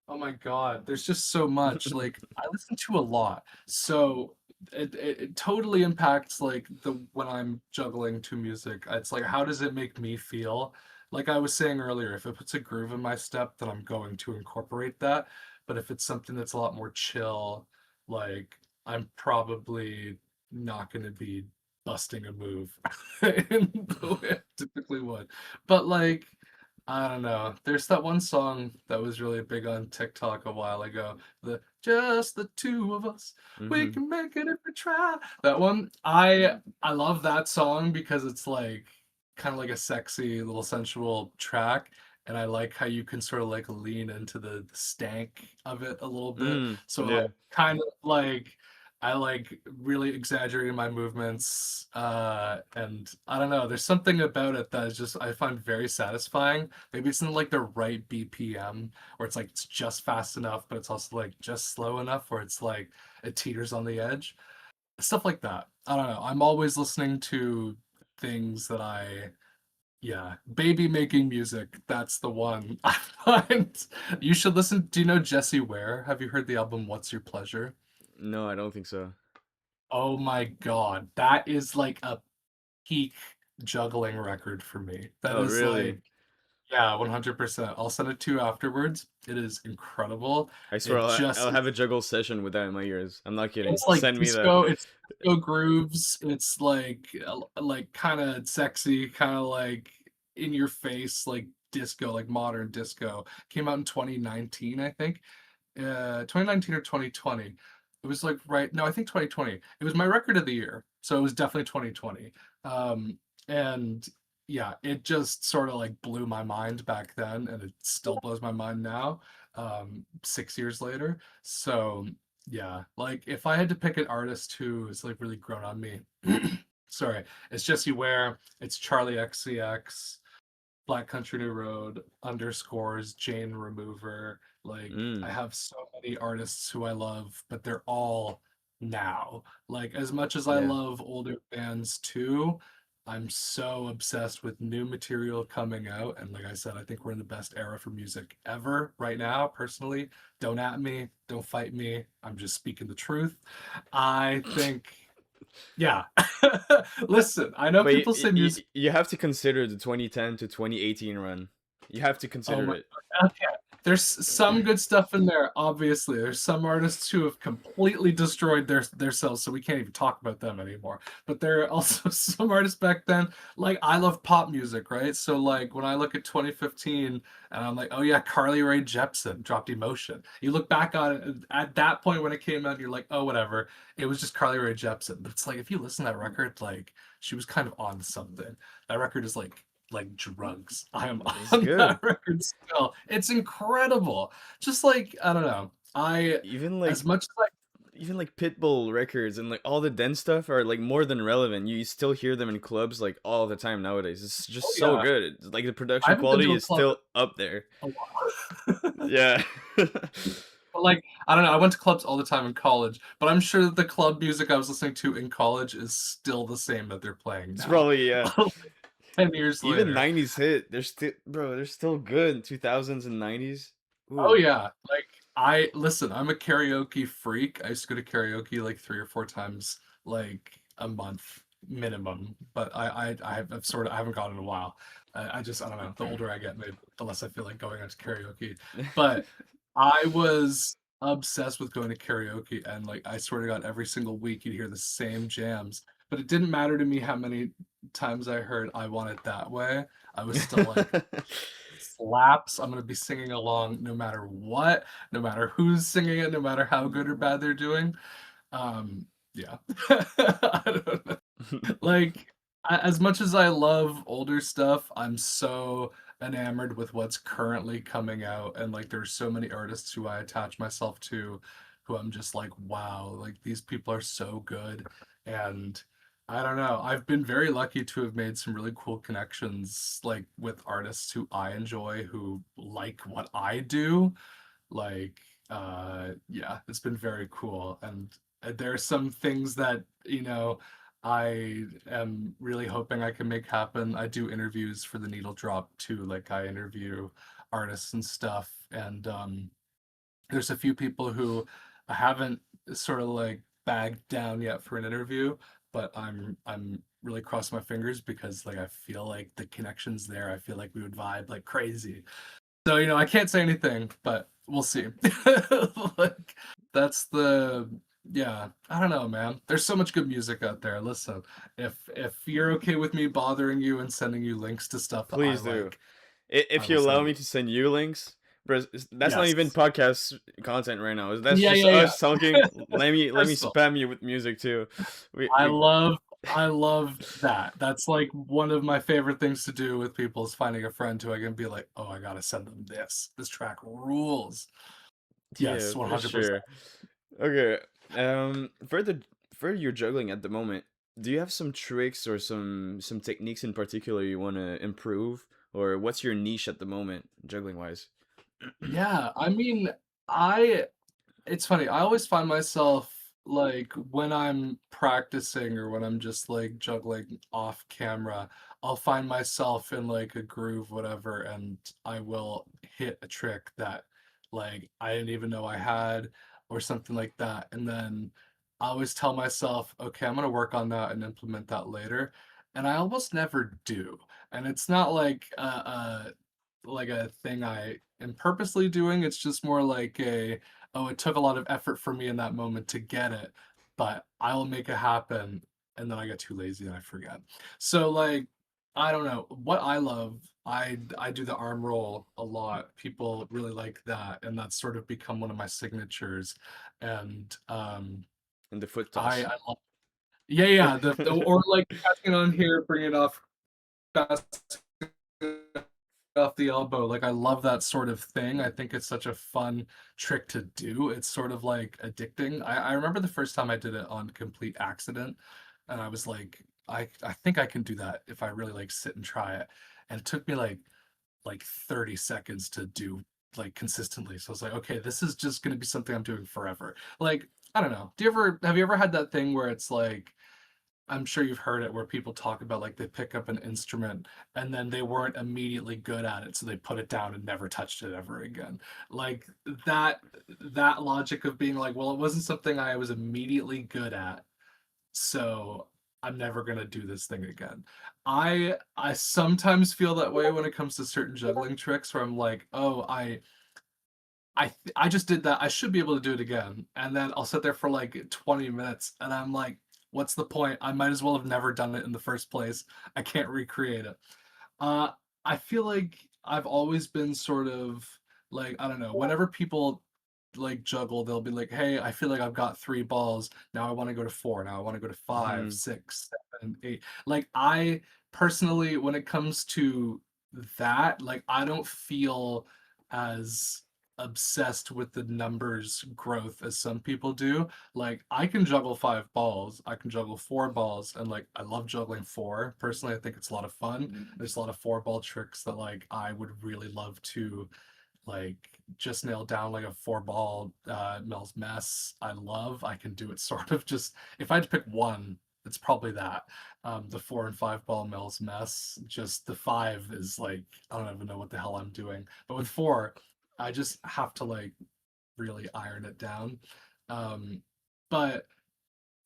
oh my God, there's just so much. Like I listen to a lot. So it totally impacts like the when I'm juggling to music. It's like how does it make me feel? Like I was saying earlier, if it puts a groove in my step, then I'm going to incorporate that. But if it's something that's a lot more chill, like I'm probably not going to be busting a move in the way I typically would. But like I don't know. There's that one song that was really big on TikTok a while ago. The Just the Two of Us. We Hmm. can make it if we try. That one. I love that song because it's like kind of like a sexy little sensual track. And I like how you can sort of like lean into the stank of it a little bit. Mm, So yeah. kind of like I like really exaggerating my movements. And I don't know, there's something about it that is just I find very satisfying. Maybe it's in like the right BPM, where it's like it's just fast enough, but it's also like just slow enough where it's like it teeters on the edge. Stuff like that. I don't know. I'm always listening to things that yeah, baby making music. That's the one I find. You should listen. Do you know Jesse Ware? Have you heard the album What's Your Pleasure? No, I don't think so. Oh my God. That is like a peak juggling record for me. That Oh, is really? like, yeah, 100%. I'll send it to you afterwards. It is incredible. I swear It I'll just have a juggle session with that in my ears. I'm not kidding. it's like Send me that. it's disco grooves. It's like kind of sexy, kind of like in your face, like disco, like modern disco. Came out in 2019, I think. 2019 or 2020. It was like right, no, I think 2020. It was my record of the year, so it was definitely 2020. Um, and yeah, it just sort of like blew my mind back then, and it still blows my mind now, 6 years later. So yeah, like if I had to pick an artist who is like really grown on me, sorry, it's Jesse Ware, it's Charlie XCX, Black Country New Road, underscores, Jane Remover. Like, I Mm, have so many artists who I love, but they're all now. Like, as much as I yeah. love older bands too, I'm so obsessed with new material coming out. And like I said, I think we're in the best era for music ever right now, personally. Don't at me, don't fight me. I'm just speaking the truth. I think, yeah. Listen, I know But people say music. you have to consider the 2010 to 2018 run. You have to Oh consider my it. okay. There's some good stuff in there, obviously. There's some artists who have completely destroyed their selves, so we can't even talk about them anymore. But there are also some artists back then, like I love pop music, right? So like when I look at 2015 and I'm like, oh yeah, Carly Rae Jepsen dropped Emotion. You look back on it at that point when it came out, you're like, oh whatever. It was just Carly Rae Jepsen. But it's like if you listen to that record, like she was kind of on something. That record is like drugs. I am It's on that good. record still. It's incredible. Just like I don't know. I Even as like much as I even like Pitbull records and like all the dance stuff are like more than relevant. You still hear them in clubs like all the time nowadays. It's just oh so yeah, good. It's, like the I production haven't been to quality a is club still up there. in a while. Yeah. But like I don't know. I went to clubs all the time in college, but I'm sure that the club music I was listening to in college is still the same that they're playing It's now. probably yeah. 10 years Even later. 90s hit. They're still bro, they're still good. 2000s and 90s. Oh Ooh. yeah, like I listen, I'm a karaoke freak. I used to go to karaoke like 3 or 4 times like a month minimum, but I've sort of I haven't gone in a while. I just I don't know. The older I get, maybe the less I feel like going out to karaoke. But I was obsessed with going to karaoke, and like I swear to God, every single week you'd hear the same jams. But it didn't matter to me how many times I heard "I Want It That Way." I was still like, slaps. I'm gonna be singing along no matter what, no matter who's singing it, no matter how good or bad they're doing. Yeah. I don't know. Like as much as I love older stuff, I'm so enamored with what's currently coming out, and like there's so many artists who I attach myself to, who I'm just like, wow, like these people are so good, and I don't know. I've been very lucky to have made some really cool connections, like with artists who I enjoy, who like what I do. Like, yeah, it's been very cool. And there are some things that, I am really hoping I can make happen. I do interviews for the Needle Drop too. Like I interview artists and stuff. And there's a few people who I haven't sort of like bagged down yet for an interview, but I'm really crossing my fingers because like I feel like the connection's there. I feel like we would vibe like crazy. So, I can't say anything, but we'll see. Like that's the yeah, I don't know, man. There's so much good music out there. Listen, if you're okay with me bothering you and sending you links to stuff that I Please do. like, I If you will allow send you. me to send you links, bro, that's not even Yes. podcast content right now. That's Yeah, just yeah, yeah. us talking. Let me Personal. spam you with music too. I We love I love that. That's like one of my favorite things to do with people is finding a friend who I can be like, "Oh, I gotta send them this. This track rules." yeah, Yes, for 100%. sure. Okay. For your juggling at the moment, do you have some tricks or some techniques in particular you want to improve, or what's your niche at the moment, juggling wise? Yeah, I mean, I it's funny. I always find myself like when I'm practicing or when I'm just like juggling off camera, I'll find myself in like a groove, whatever, and I will hit a trick that like I didn't even know I had or something like that. And then I always tell myself, okay, I'm gonna work on that and implement that later, and I almost never do. And it's not like a thing I am purposely doing. It's just more like a, oh, it took a lot of effort for me in that moment to get it, but I will make it happen, and then I get too lazy and I forget. So like, I don't know what I love. I do the arm roll a lot. People really like that, and that's sort of become one of my signatures. And And the foot I toss. I love yeah, yeah, or like catching it on here, bringing it off fast off the elbow. Like I love that sort of thing. I think it's such a fun trick to do. It's sort of like addicting. I remember the first time I did it on complete accident, and I was like, I think I can do that if I really like sit and try it. And it took me like 30 seconds to do like consistently. So I was like, okay, this is just gonna be something I'm doing forever. Like, I don't know. Have you ever had that thing where it's like I'm sure you've heard it where people talk about like they pick up an instrument and then they weren't immediately good at it, so they put it down and never touched it ever again. Like that that logic of being like, well, it wasn't something I was immediately good at, so I'm never gonna do this thing again. I sometimes feel that way when it comes to certain juggling tricks where I'm like, oh, I just did that. I should be able to do it again. And then I'll sit there for like 20 minutes and I'm like, what's the point? I might as well have never done it in the first place. I can't recreate it. Uh, I feel like I've always been sort of like, I don't know, whenever people like juggle, they'll be like, hey, I feel like I've got three balls. Now I want to go to four. Now I want to go to five, Hmm. six, seven, eight. Like, I personally, when it comes to that, like, I don't feel as obsessed with the numbers growth as some people do. Like I can juggle five balls, I can juggle four balls, and like I love juggling four. Personally, I think it's a lot of fun. There's a lot of four ball tricks that like I would really love to like just nail down like a four ball Mel's mess. I can do it sort of just if I had to pick one, it's probably that. The 4 and 5 ball Mel's mess. Just the five is like I don't even know what the hell I'm doing. But with four, I just have to like really iron it down. Um, but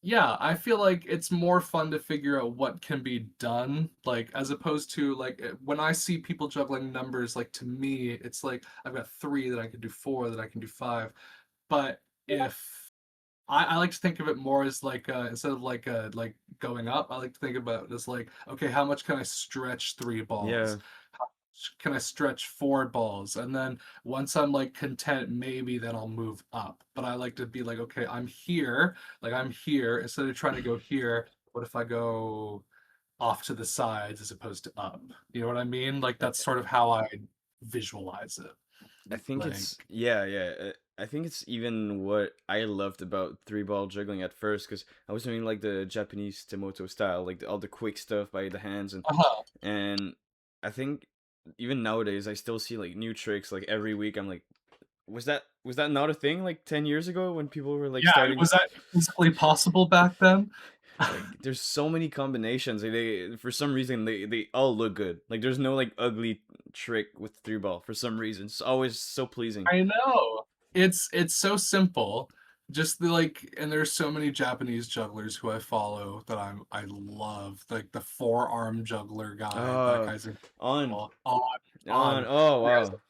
yeah, I feel like it's more fun to figure out what can be done, like as opposed to like when I see people juggling numbers, like to me, it's like I've got three that I can do four, that I can do five. But if I like to think of it more as like instead of like going up, I like to think about it as like, okay, how much can I stretch three balls? Yeah. How much can I stretch four balls? And then once I'm like content, maybe then I'll move up. But I like to be like, okay, I'm here. Instead of trying to go here, what if I go off to the sides as opposed to up? You know what I mean? Like I, that's sort of how I visualize it. I think Like, it's yeah, yeah. I think it's even what I loved about three ball juggling at first because I was doing like the Japanese Temoto style, like all the quick stuff by the hands uh-huh. and I think even nowadays I still see like new tricks like every week. I'm like, was that not a thing like 10 years ago when people were like Yeah, starting? was that physically possible back then? Like there's so many combinations. Like, they for some reason they all look good. Like there's no like ugly trick with three ball for some reason. It's always so pleasing. I know. It's so simple. Just the like and there's so many Japanese jugglers who I follow that I love. Like the forearm juggler guy. That Uh guy's on incredible. on On. oh Yes. wow.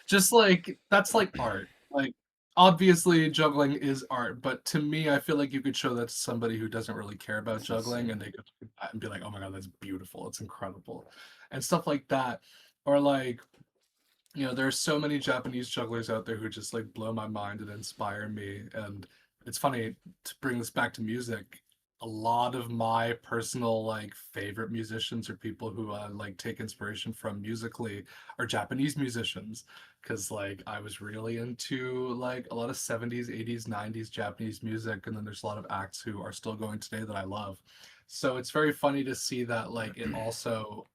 Just like that's like art. Like obviously juggling is art, but to me I feel like you could show that to somebody who doesn't really care about That's juggling and insane. they could look at that and be like, "Oh my God, that's beautiful. It's incredible." And stuff like that. Or like there's so many Japanese jugglers out there who just like blow my mind and inspire me. And it's funny to bring this back to music. A lot of my personal like favorite musicians or people who like take inspiration from musically are Japanese musicians because like I was really into like a lot of 70s, 80s, 90s Japanese music and then there's a lot of acts who are still going today that I love. So it's very funny to see that like it also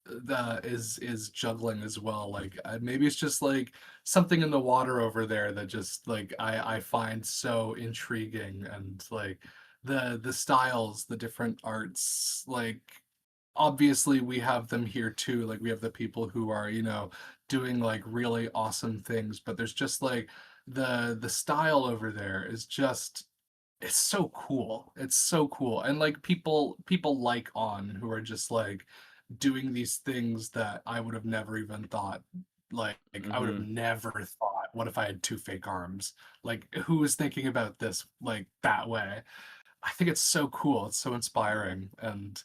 that is juggling as well. Like maybe it's just like something in the water over there that just like I find so intriguing and like the styles, the different arts, like obviously we have them here too. Like we have the people who are, doing like really awesome things, but there's just like the style over there is just it's so cool. It's so cool. And like people like On who are just like doing these things that I would have never even thought. Like I would have Mm-hmm. never thought, what if I had two fake arms? Like who was thinking about this like that way? I think it's so cool. It's so inspiring. And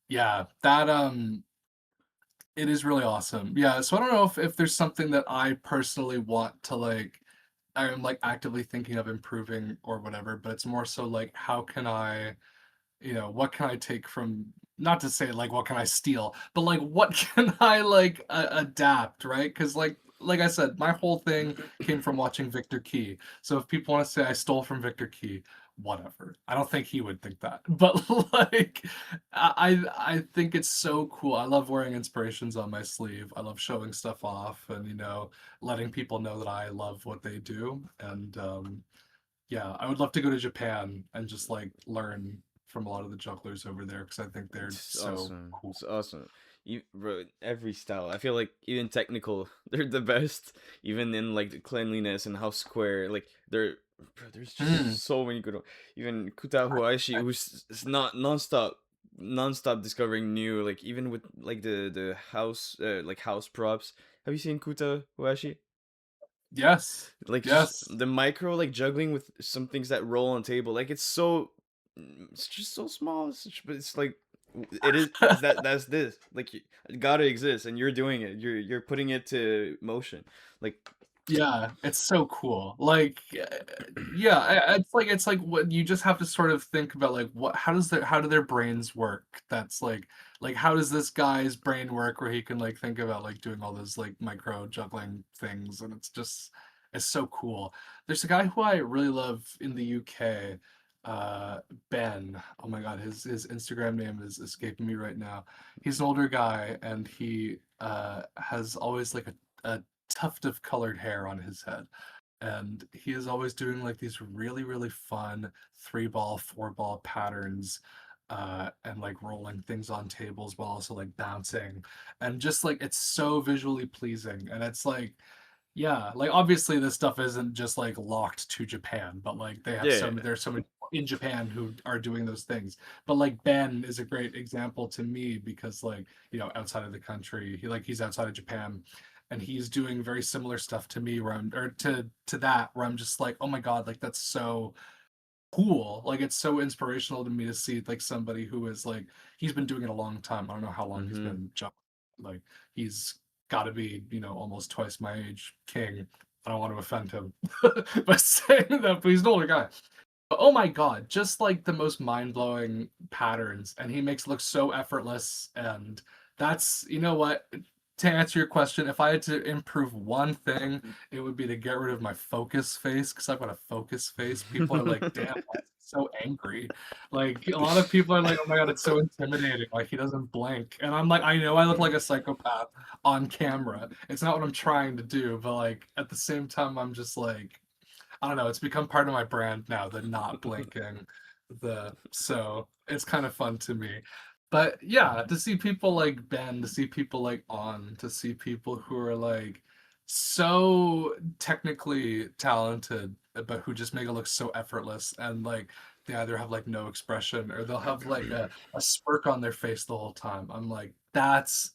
yeah, that it is really awesome. Yeah, so I don't know if there's something that I personally want to like I'm like actively thinking of improving or whatever, but it's more so like how can I, what can I take from, not to say like what can I steal, but like what can I like adapt, right? Because like I said, my whole thing came from watching Victor Key. So if people want to say I stole from Victor Key, whatever. I don't think he would think that. But like I think it's so cool. I love wearing inspirations on my sleeve. I love showing stuff off and letting people know that I love what they do. And yeah, I would love to go to Japan and just like learn from a lot of the jugglers over there because I think they're It's so awesome. cool. It's awesome. You, bro, every style. I feel like even technical, they're the best. Even in like the cleanliness and how square, like they're. Bro, there's Mm, just so many good. Even Kuta Huaishi, who's not nonstop discovering new. Like even with like the house, like house props. Have you seen Kuta Huaishi? yes, Like just yes, the micro like juggling with some things that roll on table, like it's so it's just so small, but it's like it is that's this like it gotta exist and you're doing it, you're putting it to motion like yeah, it's so cool. Like, yeah, it's like what you just have to sort of think about, like how do their brains work? That's like how does this guy's brain work where he can like think about like doing all those like micro juggling things, and it's so cool. There's a guy who I really love in the UK, Ben. Oh my God, his Instagram name is escaping me right now. He's an older guy, and he has always like a tuft of colored hair on his head. And he is always doing like these really, really fun three ball, four ball patterns, and like rolling things on tables while also like bouncing. And just like it's so visually pleasing. And it's like, yeah, like obviously this stuff isn't just like locked to Japan, but like yeah. there's so many in Japan who are doing those things. But like Ben is a great example to me because like, outside of the country, he's outside of Japan and he's doing very similar stuff to me where I'm or to that where I'm just like, "Oh my God, like that's so cool." Like it's so inspirational to me to see like somebody who is like he's been doing it a long time. I don't know how long he's Mm-hmm. been juggling. Like he's got to be, almost twice my age, king. I don't want to offend him by saying that, but he's an older guy. But oh my God, just like the most mind-blowing patterns, and he makes it look so effortless. And that's, what, to answer your question, if I had to improve one thing, it would be to get rid of my focus face because I've got a focus face. People are like, damn, why is he so angry? Like a lot of people are like, oh my God, it's so intimidating. Like he doesn't blink. And I'm like, I know I look like a psychopath on camera. It's not what I'm trying to do, but like at the same time, I'm just like, I don't know, it's become part of my brand now, the not blinking, the so it's kind of fun to me. But yeah, to see people like Ben, to see people like On, to see people who are like so technically talented, but who just make it look so effortless and like they either have like no expression or they'll have like a smirk on their face the whole time. I'm like, that's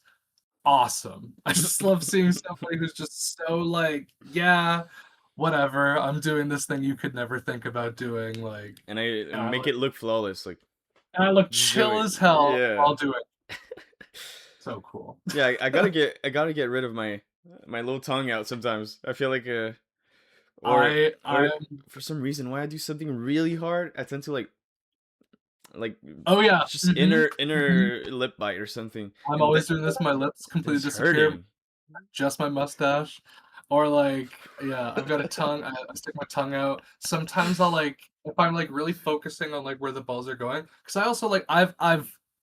awesome. I just love seeing somebody who's just so like, yeah, whatever. I'm doing this thing you could never think about doing. Like, And I and I make look, it look flawless, like and I look just do chill it, as hell yeah. while doing it. So cool. Yeah, I gotta get rid of my little tongue out sometimes. I feel like or I or am. for some reason when I do something really hard, I tend to like Oh yeah. just Hmm. inner lip bite or something, I'm and always doing this. My lips then completely it's disappear. hurting. Just my mustache. Or like, yeah, I've got a tongue. I stick my tongue out. Sometimes I'll like if I'm like really focusing on like where the balls are going. Because I also like I've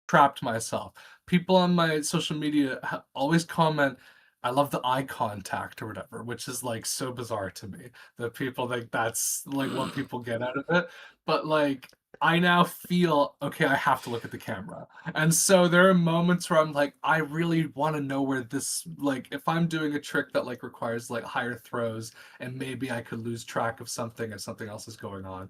trapped myself. People on my social media always comment, "I love the eye contact" or whatever, which is like so bizarre to me. That people like that's like what people get out of it. But like I now feel okay, I have to look at the camera. And so there are moments where I'm like, I really want to know where this, like, if I'm doing a trick that like requires like higher throws and maybe I could lose track of something if something else is going on,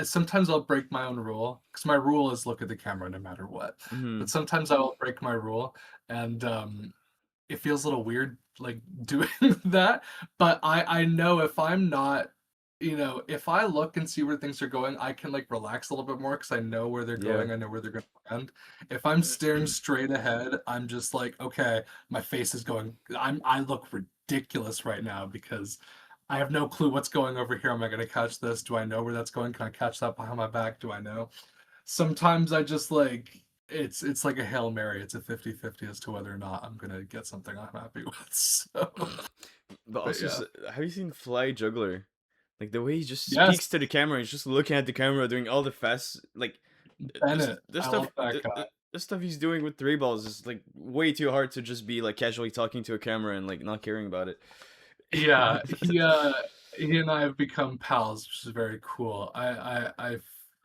Sometimes I'll break my own rule because my rule is look at the camera no matter what. But Hmm. sometimes I will break my rule, and it feels a little weird like doing that. But I know if I'm not, if I look and see where things are going, I can like relax a little bit more because I know where they're Yeah. going. I know where they're going to land. If I'm staring straight ahead, I'm just like, okay, my face is going. I look ridiculous right now because I have no clue what's going over here. Am I going to catch this? Do I know where that's going? Can I catch that behind my back? Do I know? Sometimes I just like it's like a Hail Mary. It's a 50-50 as to whether or not I'm gonna get something I'm happy with. So, But but also, yeah. have you seen Fly Juggler? Like the way he just Yes, speaks to the camera, he's just looking at the camera, doing all the fast, like Bennett. this I love stuff. that guy. The stuff he's doing with three balls is like way too hard to just be like casually talking to a camera and like not caring about it. Yeah, he and I have become pals, which is very cool.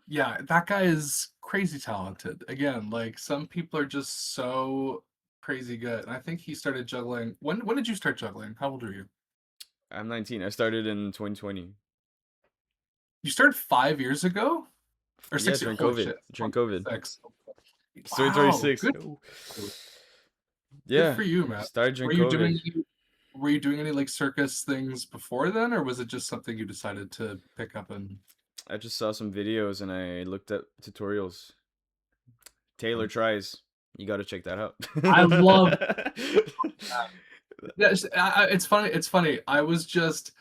Yeah, that guy is crazy talented. Again, like some people are just so crazy good. And I think he started juggling. When did you start juggling? How old are you? I'm 19. I started in 2020. You started 5 years ago? Or Yeah, 6 years? during Holy COVID. shit. During COVID. 6. It's Wow, 2026. good Oh. good Yeah, for you, man. started during Were you COVID. doing any were you doing any like circus things before then, or was it just something you decided to pick up and I just saw some videos and I looked up tutorials. Taylor tries. You gotta check that out. I love that. Yeah, it's funny. It's funny. I was just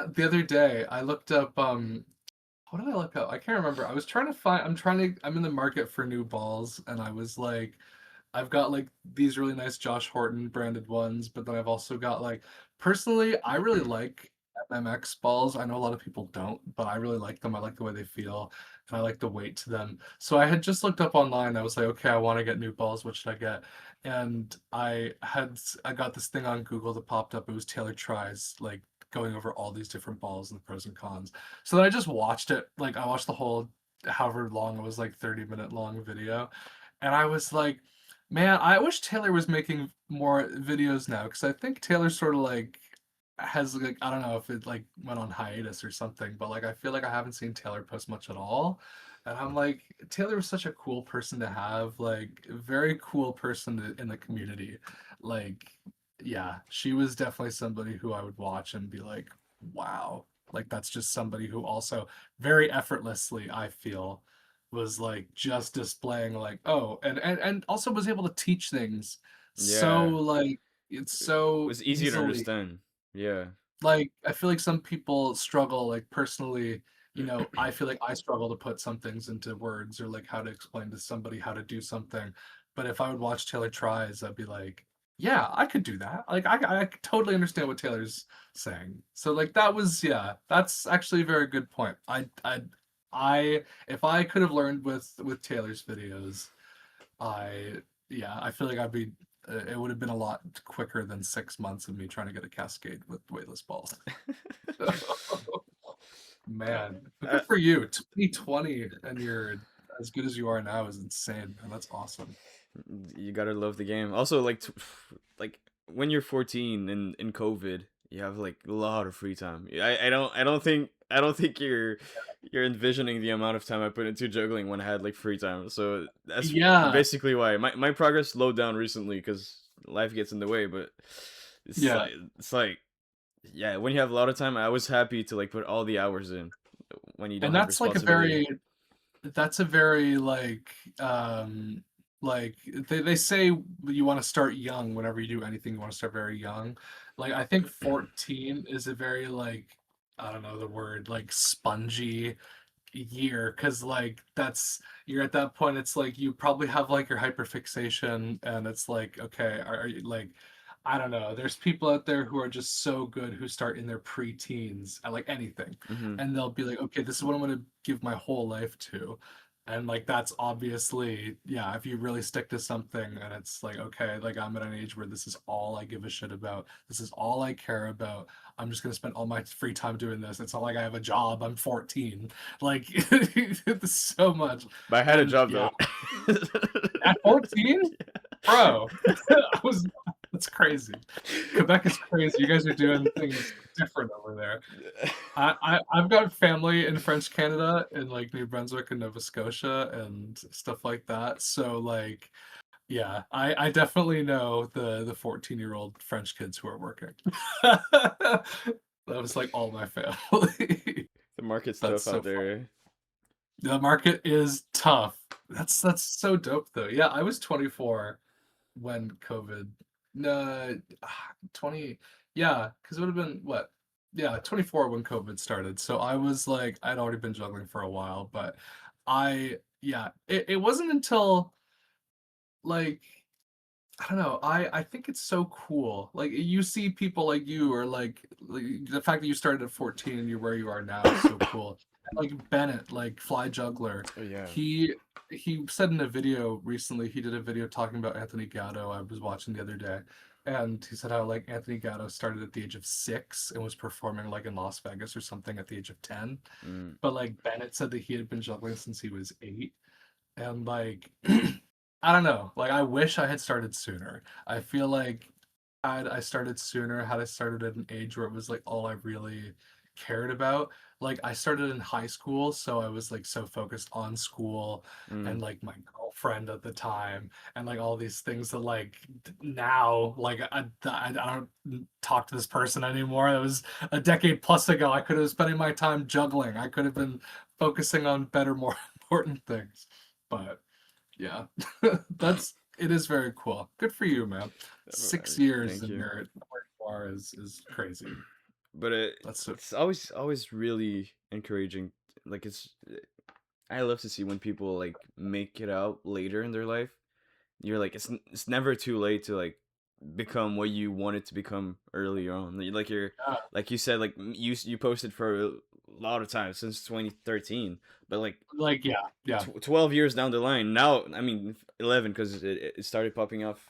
the other day. I looked up. What did I look up? I can't remember. I was trying to find. I'm in the market for new balls, and I was like, I've got like these really nice Josh Horton branded ones, but then I've also got like personally, I really like MMX balls. I know a lot of people don't, but I really like them. I like the way they feel, and I like the weight to them. So I had just looked up online. I was like, okay, I want to get new balls. What should I get? And I got this thing on Google that popped up. It was Taylor Tries, like going over all these different balls and the pros and cons. So then I just watched it. Like I watched the whole however long it was, like 30-minute long video. And I was like, man, I wish Taylor was making more videos now because I think Taylor sort of like has like I don't know if it like went on hiatus or something, but like I feel like I haven't seen Taylor post much at all. And I'm like, Taylor was such a cool person to have, like very cool person in the community. Like, yeah, she was definitely somebody who I would watch and be like, wow, like that's just somebody who also very effortlessly, I feel, was like just displaying like and also was able to teach things so Yeah, like it's it so was easy to easily. understand. Yeah. Like I feel like some people struggle like personally, I feel like I struggle to put some things into words or like how to explain to somebody how to do something. But if I would watch Taylor tries, I'd be like, yeah, I could do that. Like I could totally understand what Taylor's saying. So like that was, yeah, that's actually a very good point. I if I could have learned with Taylor's videos, I yeah, I feel like it would have been a lot quicker than 6 months of me trying to get a cascade with weightless balls. Uh, Man, but uh, good for you. 2020 and you're as good as you are now is insane, man. That's awesome. you gotta love the game. Also, like, like when you're 14 and in COVID, you have like a lot of free time. I don't think you're envisioning the amount of time I put into juggling when I had like free time. So that's Yeah, basically why my progress slowed down recently because life gets in the way. But it's yeah. like it's like yeah, when you have a lot of time, I was happy to like put all the hours in when you don't And have that's like responsibility. that's a very like they say you want to start young whenever you do anything you want to start very young. Like I think 14 is a very like I don't know the word like spongy year because like that's you're at that point it's like you probably have like your hyperfixation and it's like okay are you like I don't know there's people out there who are just so good who start in their pre-teens at like anything Hmm. and they'll be like okay this is what I'm going to give my whole life to and like that's obviously yeah if you really stick to something and it's like okay like I'm at an age where this is all I give a shit about this is all I care about I'm just going to spend all my free time doing this it's not like I have a job I'm 14 like it's so much. But I had a And job yeah, though. at 14, bro, I was. That's crazy. Quebec is crazy. You guys are doing things different over there. I've got family in French Canada in like New Brunswick and Nova Scotia and stuff like that. So like yeah, I definitely know the 14-year-old French kids who are working. That was like all my family. The market's That's tough so out funny. there. The market is tough. That's so dope though. Yeah, I was 24 when COVID. No, 20. Yeah, because it would have been what? Yeah, 24 when COVID started. So I was like, I'd already been juggling for a while, but yeah, it wasn't until like I don't know. I think it's so cool. Like you see people like you or like the fact that you started at 14 and you're where you are now is so cool. And, like Bennett, like Fly Juggler, Oh yeah. he he said in a video recently, he did a video talking about Anthony Gatto I was watching the other day. And he said how like Anthony Gatto started at the age of 6 and was performing like in Las Vegas or something at the age of 10. Mm. But like Bennett said that he had been juggling since he was 8. And like I don't know. Like I wish I had started sooner. I feel like had I started sooner, had I started at an age where it was like all I really cared about. Like I started in high school, so I was like so focused on school and Mm. like my girlfriend at the time and like all these things that like now like I don't talk to this person anymore. It was a decade plus ago. I could have been spending my time juggling. I could have been focusing on better, more important things. But yeah, it is very cool. Good for you, man. 6 years Thank and you. you're where you are is crazy. But That's so it's always really encouraging. Like I love to see when people like make it out later in their life. You're like it's never too late to like become what you wanted to become earlier on. Like you're yeah, like you said, like you posted for a lot of time since 2013, but like like yeah, 12 years down the line now, I mean 11 because it started popping off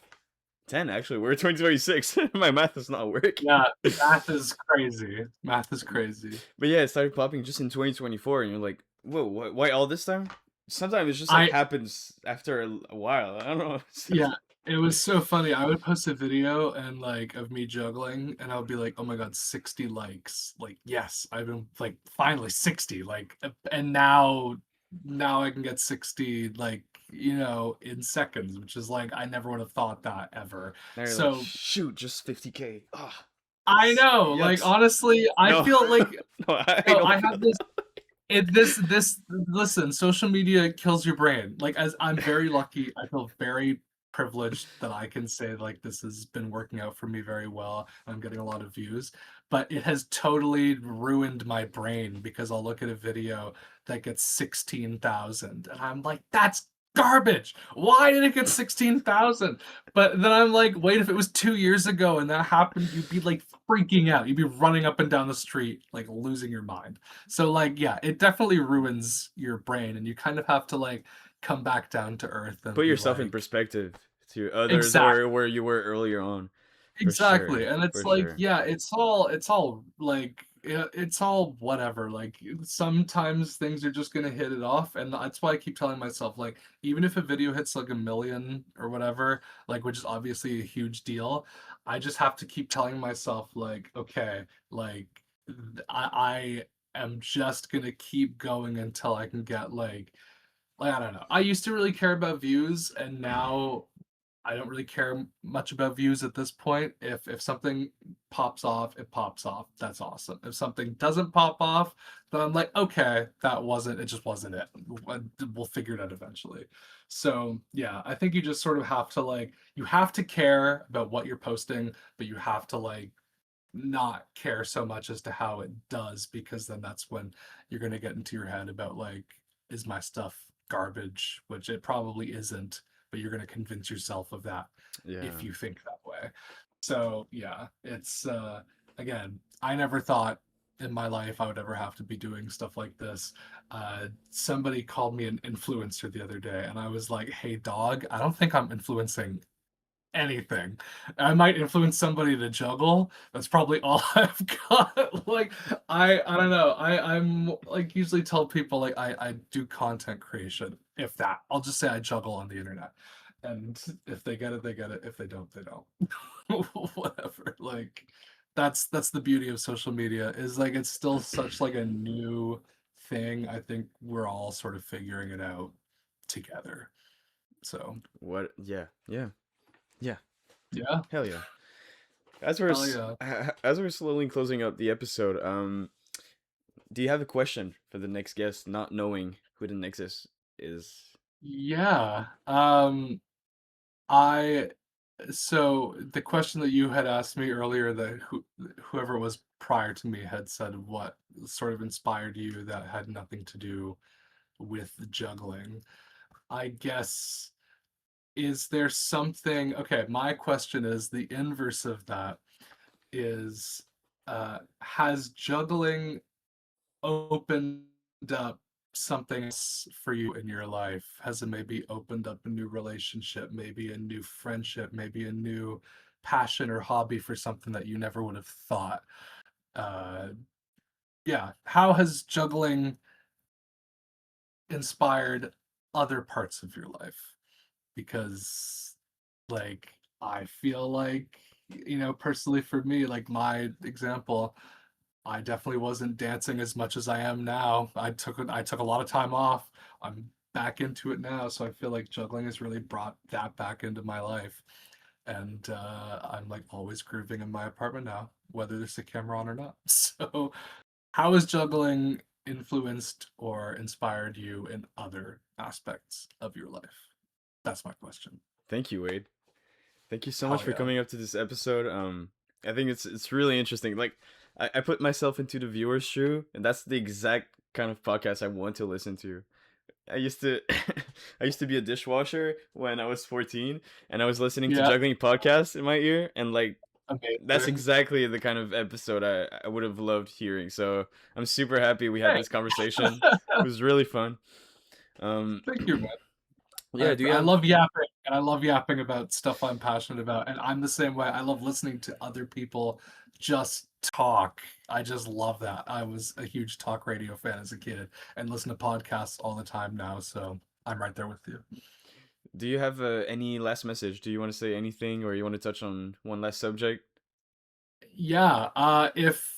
10 actually. We're 2026. My math is not working. yeah. Math is crazy. Math is crazy. But yeah, it started popping just in 2024, and you're like, whoa, why all this time? Sometimes it just like I happens after a while. I don't know. Yeah, it was so funny. I would post a video and like of me juggling, and I would be like, "Oh my god, 60 likes!" Like, yes, I've been like finally 60. Like, and now I can get 60 like in seconds, which is like I never would have thought that ever. Now you're like, So shoot, just 50K. Ah, I know, like yucks. honestly, I No, feel like no, I no, don't I feel. have this listen, social media kills your brain. Like as I'm very lucky, I feel very privileged that I can say like this has been working out for me very well. I'm getting a lot of views, but it has totally ruined my brain because I'll look at a video that gets 16,000 and I'm like, that's garbage. Why did it get 16,000? But then I'm like, wait, if it was 2 years ago and that happened, you'd be like freaking out. You'd be running up and down the street, like losing your mind. So like yeah, it definitely ruins your brain and you kind of have to like come back down to earth and Put be yourself in like perspective to others exactly or where you were earlier on. For exactly. sure. And it's For like sure. yeah, it's all like it's all whatever. Like sometimes things are just gonna hit it off and that's why I keep telling myself like even if a video hits like 1 million or whatever, like which is obviously a huge deal, I just have to keep telling myself like okay, like I am just gonna keep going until I can get like I don't know. I used to really care about views, and now I don't really care much about views at this point. If something pops off, it pops off. That's awesome. If something doesn't pop off, then I'm like, okay, that wasn't. It just wasn't it. We'll figure it out eventually. So yeah, I think you just sort of have to like you have to care about what you're posting, but you have to like not care so much as to how it does because then that's when you're going to get into your head about like is my stuff garbage, which it probably isn't, but you're going to convince yourself of that if Yeah. you think that way. So yeah, it's again, I never thought in my life I would ever have to be doing stuff like this. Somebody called me an influencer the other day and I was like, hey dog, I don't think I'm influencing anything. I might influence somebody to juggle. That's probably all I've got. Like I don't know. I'm like usually tell people like I do content creation. If that. I'll just say I juggle on the internet. And if they get it, they get it. If they don't, they don't. Whatever. Like that's the beauty of social media is like it's still such like a new thing. I think we're all sort of figuring it out together. So What? Yeah, yeah, yeah. yeah, Hell yeah. hell yeah. As we're slowly closing up the episode, do you have a question for the next guest, not knowing who the next is? Yeah. I so the question that you had asked me earlier that whoever it was prior to me had said what sort of inspired you that had nothing to do with juggling. I guess is there something okay, my question is the inverse of that is has juggling opened up something else for you in your life? Has it maybe opened up a new relationship, maybe a new friendship, maybe a new passion or hobby for something that you never would have thought? Uh, yeah, how has juggling inspired other parts of your life? Because, like, I feel like, personally for me, like my example, I definitely wasn't dancing as much as I am now. I took a lot of time off. I'm back into it now, so I feel like juggling has really brought that back into my life. And I'm like always grooving in my apartment now, whether there's a camera on or not. So, how has juggling influenced or inspired you in other aspects of your life? That's my question. Thank you, Wade. Thank you so much Hell for yeah. coming up to this episode. I think it's really interesting. Like, I put myself into the viewer's shoe, and that's the exact kind of podcast I want to listen to. I used to I used to be a dishwasher when I was 14, and I was listening to Yeah, juggling podcasts in my ear, and like that's amazing. exactly the kind of episode I would have loved hearing. So I'm super happy we had Hey, this conversation. It was really fun. Um thank you, man. yeah, do you I have love yapping, and I love yapping about stuff I'm passionate about, and I'm the same way. I love listening to other people just talk. I just love that. I was a huge talk radio fan as a kid and listen to podcasts all the time now, so I'm right there with you. any last message? Do you want to say anything or you want to touch on one last subject? Yeah, if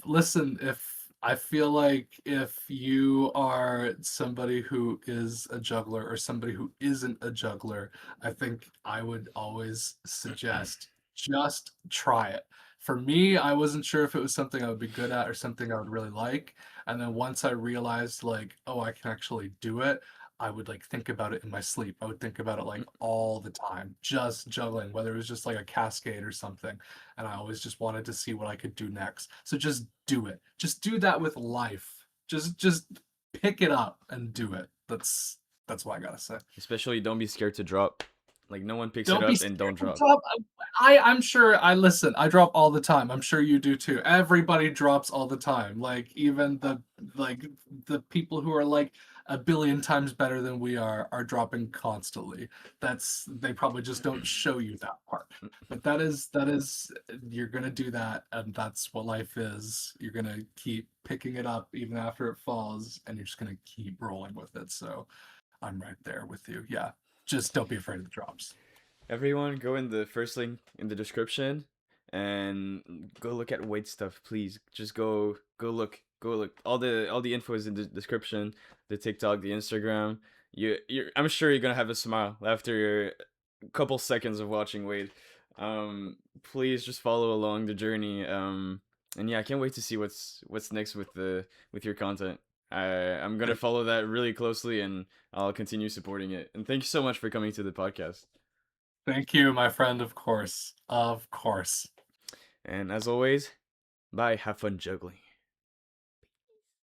I feel like if you are somebody who is a juggler or somebody who isn't a juggler, I think I would always suggest just try it. For me, I wasn't sure if it was something I would be good at or something I would really like. And then once I realized like, oh, I can actually do it, I would like think about it in my sleep. I would think about it like all the time, just juggling, whether it was just like a cascade or something, and I always just wanted to see what I could do next. So just do it. Just do that with life. Just pick it up and do it. That's what I gotta say. Especially don't be scared to drop. Like no one picks it Don't be up and don't scared to drop. drop. I'm sure I listen. I drop all the time. I'm sure you do too. Everybody drops all the time. Like even like the people who are like a billion times better than we are dropping constantly. That's they probably just don't show you that part. But that is you're gonna do that, and that's what life is. You're gonna keep picking it up even after it falls, and you're just gonna keep rolling with it. So I'm right there with you. Yeah. Just don't be afraid of the drops. Everyone, go in the first link in the description and go look at Wade's stuff, please. Just go look. All the info is in the description. The TikTok, the Instagram. I'm sure you're gonna have a smile after a couple seconds of watching Wade. Please just follow along the journey. And yeah, I can't wait to see what's next with your content. I'm gonna follow that really closely, and I'll continue supporting it. And thank you so much for coming to the podcast. Thank you, my friend, of course. Of course. And as always, bye. Have fun juggling.